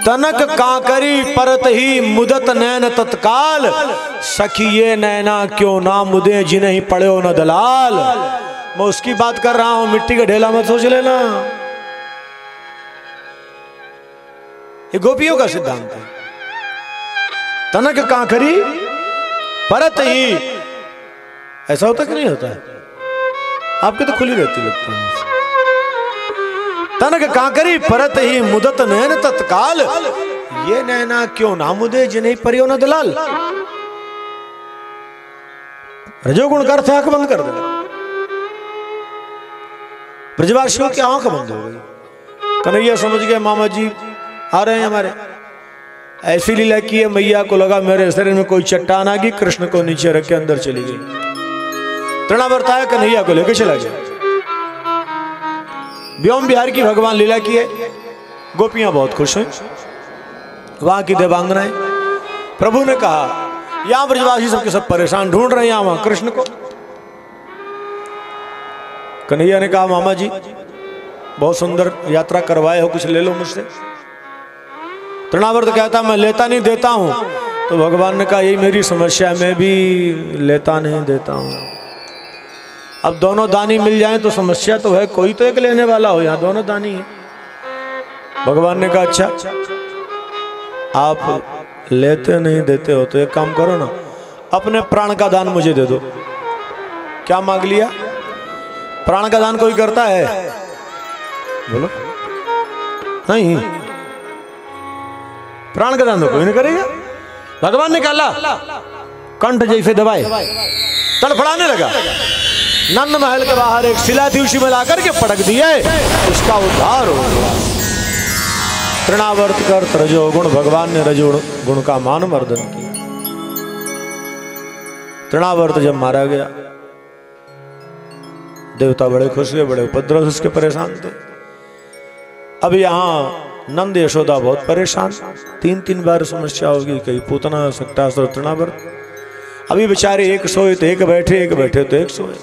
Speaker 1: तनक कांकरी परत ही मुदत नैन तत्काल, सखिए नैना क्यों ना मुदे जिन्हें पड़े न दलाल। मैं उसकी बात कर रहा हूं, मिट्टी का ढेला मत सोच लेना। ये गोपियों का सिद्धांत है। तनक कांकरी परत ही, ऐसा होता कि नहीं होता है? आपके तो खुली रहती लगता है। तनक कांकरी परत ही मुदत नैन तत्काल, ये नैना क्यों ना मुदे जिन्हें परियो न दलाल। रजोगुण का अर्थ आंख बंद कर देना। ब्रजवासियों की आंख बंद हो गई। कन्हैया समझ गए मामा जी आ रहे हैं हमारे। ऐसी लीला की है, मैया को लगा मेरे शरीर में कोई चट्टान आ गई, कृष्ण को नीचे रख के अंदर चली गई। तृणावर्त आया, कन्हैया को लेकर चला गया। व्योम बिहार की भगवान लीला की है। गोपियां बहुत खुश हैं, वहां की देवांगनाएं। प्रभु ने कहा यहां ब्रजवासी सबके सब परेशान ढूंढ रहे हैं यहां वहां कृष्ण को। कन्हैया ने कहा मामा जी बहुत सुंदर यात्रा करवाए हो, कुछ ले लो मुझसे। तृणावर्त कहता मैं लेता नहीं देता हूं। तो भगवान ने कहा यही मेरी समस्या, मैं भी लेता नहीं देता हूं। अब दोनों दानी मिल जाएं तो समस्या तो है, कोई तो एक लेने वाला हो, यहां दोनों दानी है। भगवान ने कहा अच्छा आप लेते नहीं देते हो तो एक काम करो ना, अपने प्राण का दान मुझे दे दो। क्या मांग लिया? प्राण का दान कोई करता है? बोलो नहीं, प्राण का दान तो कोई नहीं करेगा। भगवान ने कहा कंठ जैसे दबाए, तड़फड़ाने लगा। नंद महल के बाहर एक शिला थी, उसी में लाकर के पटक दिए, उसका उद्धार हो गया। तृणावर्त कर रजोगुण, भगवान ने रजोगुण का मान मर्दन किया। तृणावर्त जब मारा गया देवता बड़े खुश हुए, बड़े उपद्रव से उसके परेशान थे। अब यहां नंद यशोदा बहुत परेशान, 3-3 बार समस्या होगी, कहीं पूतना सक्टासुर तृणावर्त। अभी बेचारे एक सोए तो एक बैठे, एक बैठे तो एक सोए।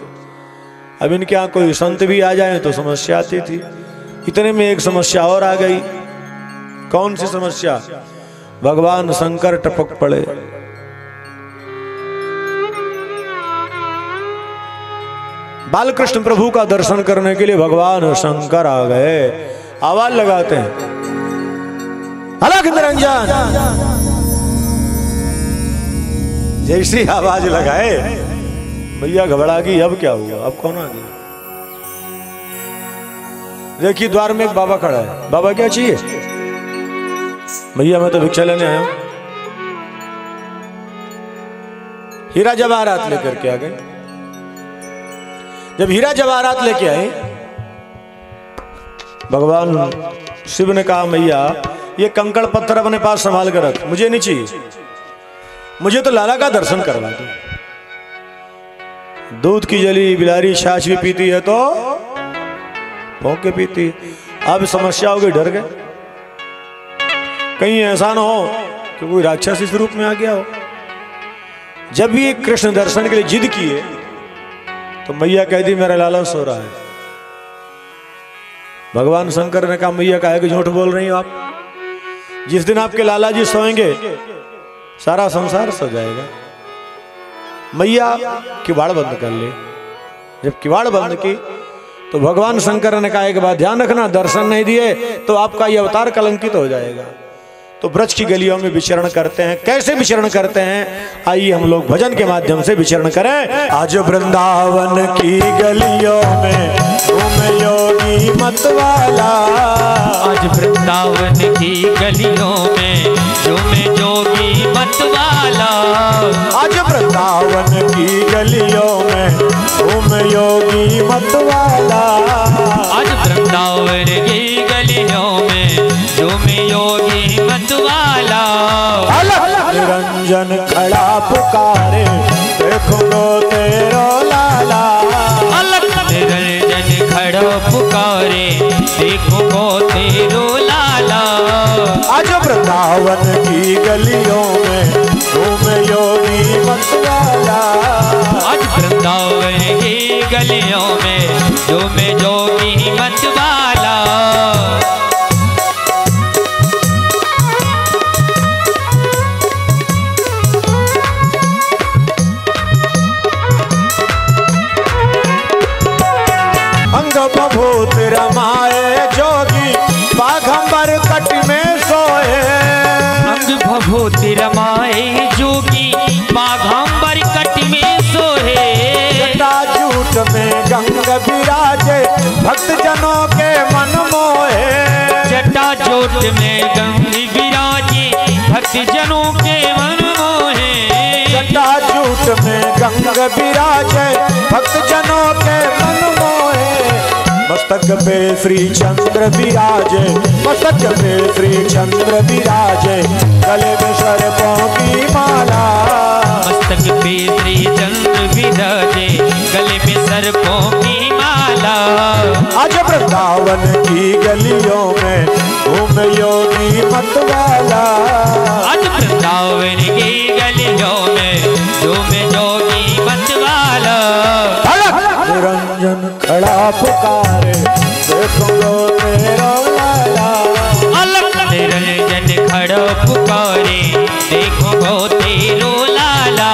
Speaker 1: अब इनके यहाँ कोई संत भी आ जाए तो समस्या आती थी। इतने में एक समस्या और आ गई। कौन सी समस्या? भगवान शंकर टपक पड़े। बालकृष्ण प्रभु का दर्शन करने के लिए भगवान शंकर आ गए। आवाज लगाते हैं अलग निरंजन। जैसी आवाज लगाए भैया घबरा गई, अब क्या हुआ, अब कौन आ गया? देखिए द्वार में एक बाबा खड़ा है। बाबा क्या चाहिए? भैया मैं तो भिक्षा लेने आया हूं। हीरा जवाहरात लेकर के आ गए। जब हीरा जवाहरात लेके आए, भगवान शिव ने कहा मैया ये कंकड़ पत्थर अपने पास संभाल कर रख, मुझे नहीं चाहिए, मुझे तो लाला का दर्शन करवा दो। दूध की जली बिलारी छाछ भी पीती है तो भौंक के पीती। अब समस्या हो गई, डर गए कहीं ऐसा ना हो कि कोई राक्षस इस रूप में आ गया हो। जब भी कृष्ण दर्शन के लिए जिद किए तो मैया कह दी मेरा लाला सो रहा है। भगवान शंकर ने कहा मैया काहे कि झूठ बोल रही हो आप, जिस दिन आपके लाला जी सोएंगे सारा संसार सो जाएगा। मैया किवाड़ बंद कर ले। जब किवाड़ बंद की तो भगवान शंकर ने कहा एक बात ध्यान रखना, दर्शन नहीं दिए तो आपका ये अवतार कलंकित हो जाएगा। तो ब्रज की गलियों में विचरण करते हैं। कैसे विचरण करते हैं? आइए हम लोग भजन के माध्यम से विचरण करें। आज वृंदावन की गलियों में घूमे योगी मतवाला,
Speaker 2: आज वृंदावन की गलियों में झूमे जोगी मतवाला,
Speaker 1: आज वृंदावन की गलियों में घूमे योगी मतवाला,
Speaker 2: आज वृंदावन की गलियों में झूमे योगी मतवाला।
Speaker 1: निरंजन खड़ा पुकारे देखो तेरो लाला,
Speaker 2: निरंजन खड़ा पुकारे देखो तेरो लाला,
Speaker 1: आज वृंदावन वृंदावन की गलियों में घूमे योगी मतवाला।
Speaker 2: आज वृंदावन की गलियों में झूमे जोगी मतवाला।
Speaker 1: अंग बभूत रमाए जोगी बाघंबर कट में सोए।
Speaker 2: अंग भभूति रमाए जोगी बाघंबर कट में सोहे।
Speaker 1: जटा जूट में गंग विराजे भक्त जनों के मन मोहे।
Speaker 2: जटा जोट में गंग विराजे भक्त जनों के मन मोहे।
Speaker 1: जटा जूट में गंग विराजे भक्त जनों के मन मोहे। मस्तक पे श्री चंद्र विराजे, मस्तक पे श्री चंद्र विराजे, गले में सर्पों की माला।
Speaker 2: मस्तक पे श्री चंद्र विराजे, गले में सर्पों की माला।
Speaker 1: आज वृंदावन की गलियों में घूम योगी मतवाला।
Speaker 2: आज वृंदावन की गलियों में झूम जोगी मतवाला।
Speaker 1: निरंजन खड़ा पुकारे देखो तेरा लाला।
Speaker 2: अलग निरंजन खड़ा पुकारे देखो गो तेरो लाला।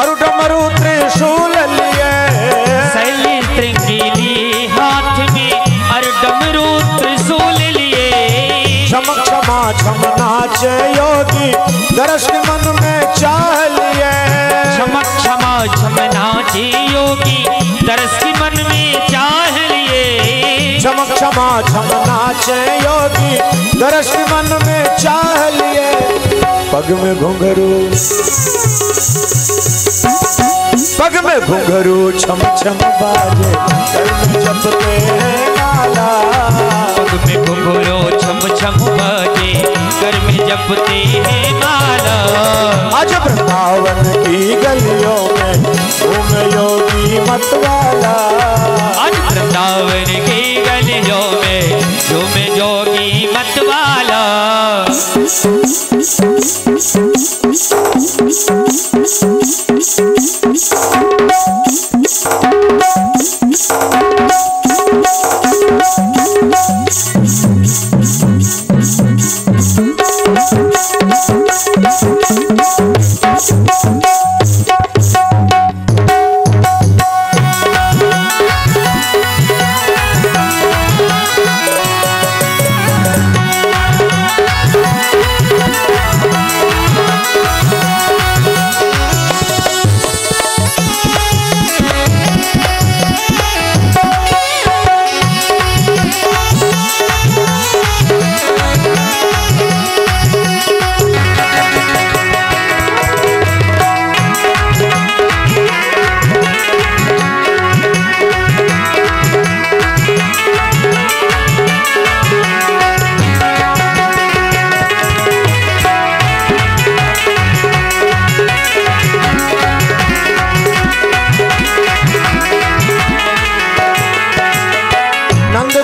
Speaker 1: और डमरू त्रिशूल लिए।
Speaker 2: शैली त्रिंगीली हाथ में और डमरू त्रिशूल लिए।
Speaker 1: चमक क्षमा छम नाचे योगी दर्श मन में चाह लिए।
Speaker 2: चमक क्षमा छम नाचे योगी दर्श मन में चाह लिए।
Speaker 1: चमक क्षमा छम नाचे योगी दर्श मन में चाह लिए। पग में घुंघरू, पग में घुंघरू छम छम बाजे, कर में जपते हैं माला।
Speaker 2: पग में घुंघरू छम छम बाजे, कर में जपते हैं माला।
Speaker 1: आज वृंदावन की गलियों में घूम योगी मतवाला।
Speaker 2: आज वृंदावन की गलियों में झूम जोगी मतवाला।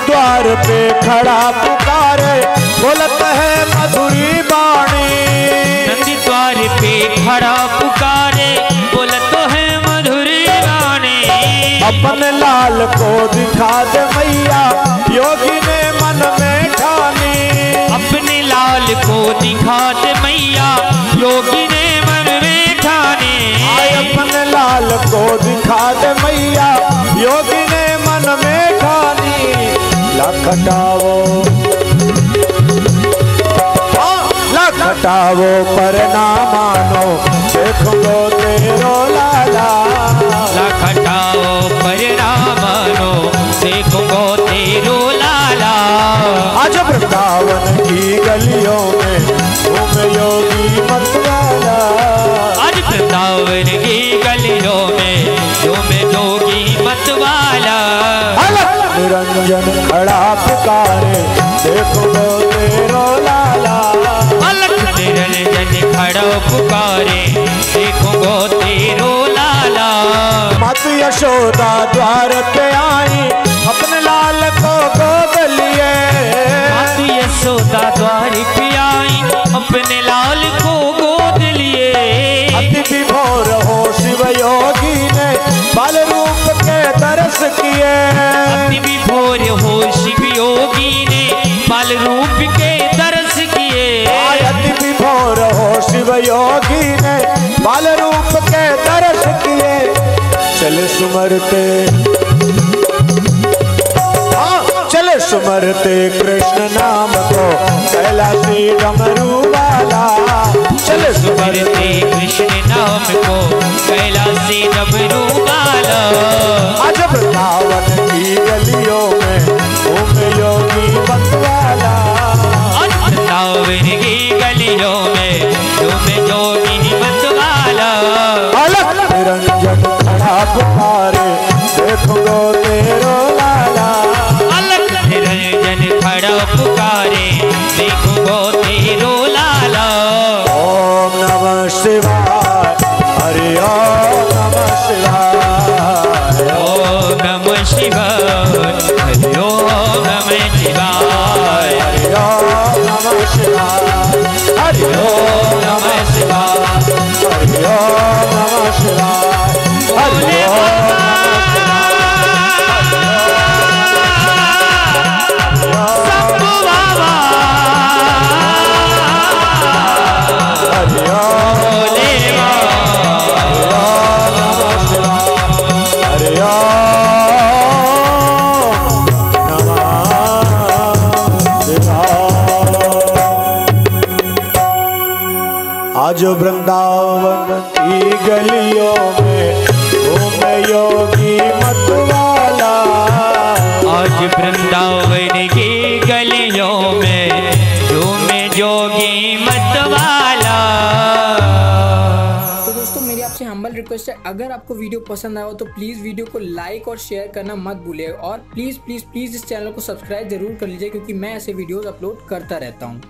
Speaker 1: द्वार पे खड़ा पुकारे बोलत है मधुरी बाणी।
Speaker 2: नंदी द्वार पे खड़ा पुकारे बोलत है मधुरी बाणी।
Speaker 1: अपने लाल को दिखा दे मैया योगी ने मन में ठानी।
Speaker 2: अपने लाल को दिखा दे मैया योगी ने मन में ठानी।
Speaker 1: अपने लाल को दिखा दे मैया योगी ने मन में ठानी। लखटाओ लखटाओ पर ना मानो देखो तेरो लाला।
Speaker 2: लखटाओ पर ना मानो देखो तेरो लाला।
Speaker 1: आज वृंदावन की गलियों में घूम योगी मतवाला।
Speaker 2: आज वृंदावन की गलियों में झूम जोगी मतवाला।
Speaker 1: निरंजन खड़ा पुकारे देखो गो तेरो लाला।
Speaker 2: अलख निरंजन खड़ा पुकारे देखो गो तेरो लाला।
Speaker 1: माता यशोदा द्वार पे आई अपने लाल को गोद लिए।
Speaker 2: माता यशोदा द्वार पे आई अपने लाल को गोद लिए।
Speaker 1: अति विभोर हो शिव योगी ने बाल रूप के दर्श किए।
Speaker 2: अति विभोर हो शिव योगी ने बाल रूप के दर्श किए।
Speaker 1: अति विभोर हो शिव योगी ने बाल रूप के दर्श किए। चले सुमरते चले सुमरते कृष्ण नाम को कैलाशी डमरू वाला। चले
Speaker 2: सुमरते कृष्ण नाम को कैलाशी डमरू वाला।
Speaker 1: अजब वृंदावन की गलियों में घूमे योगी मतवाला।
Speaker 2: वृंदावन की गलियों में घूमे योगी मतवाला।
Speaker 1: अलख निरंजन खड़ा पुकारे देखो गो तेरो लाला।
Speaker 2: अलख निरंजन खड़ा पुकारे देखो गो तेरो लाला।
Speaker 1: ओम नमः शिवाय हरि ओम नमः शिवाय।
Speaker 2: ओम नमः शिवाय हरि ओम नमः शिवाय।
Speaker 1: हरि ओम नमः शिवाय हरि ओम नमः शिवाय। हरि ओम नमः शिवाय हरि ओम आज वृंदावन की गलियों में घूमे योगी मतवाला।
Speaker 2: आज वृंदावन की गलियों में घूमे योगी मतवाला।
Speaker 3: तो दोस्तों मेरी आपसे हम्बल रिक्वेस्ट है, अगर आपको वीडियो पसंद आया हो तो प्लीज़ वीडियो को लाइक और शेयर करना मत भूलिए। और प्लीज़ प्लीज़ प्लीज़ इस चैनल को सब्सक्राइब जरूर कर लीजिए क्योंकि मैं ऐसे वीडियोस अपलोड करता रहता हूँ।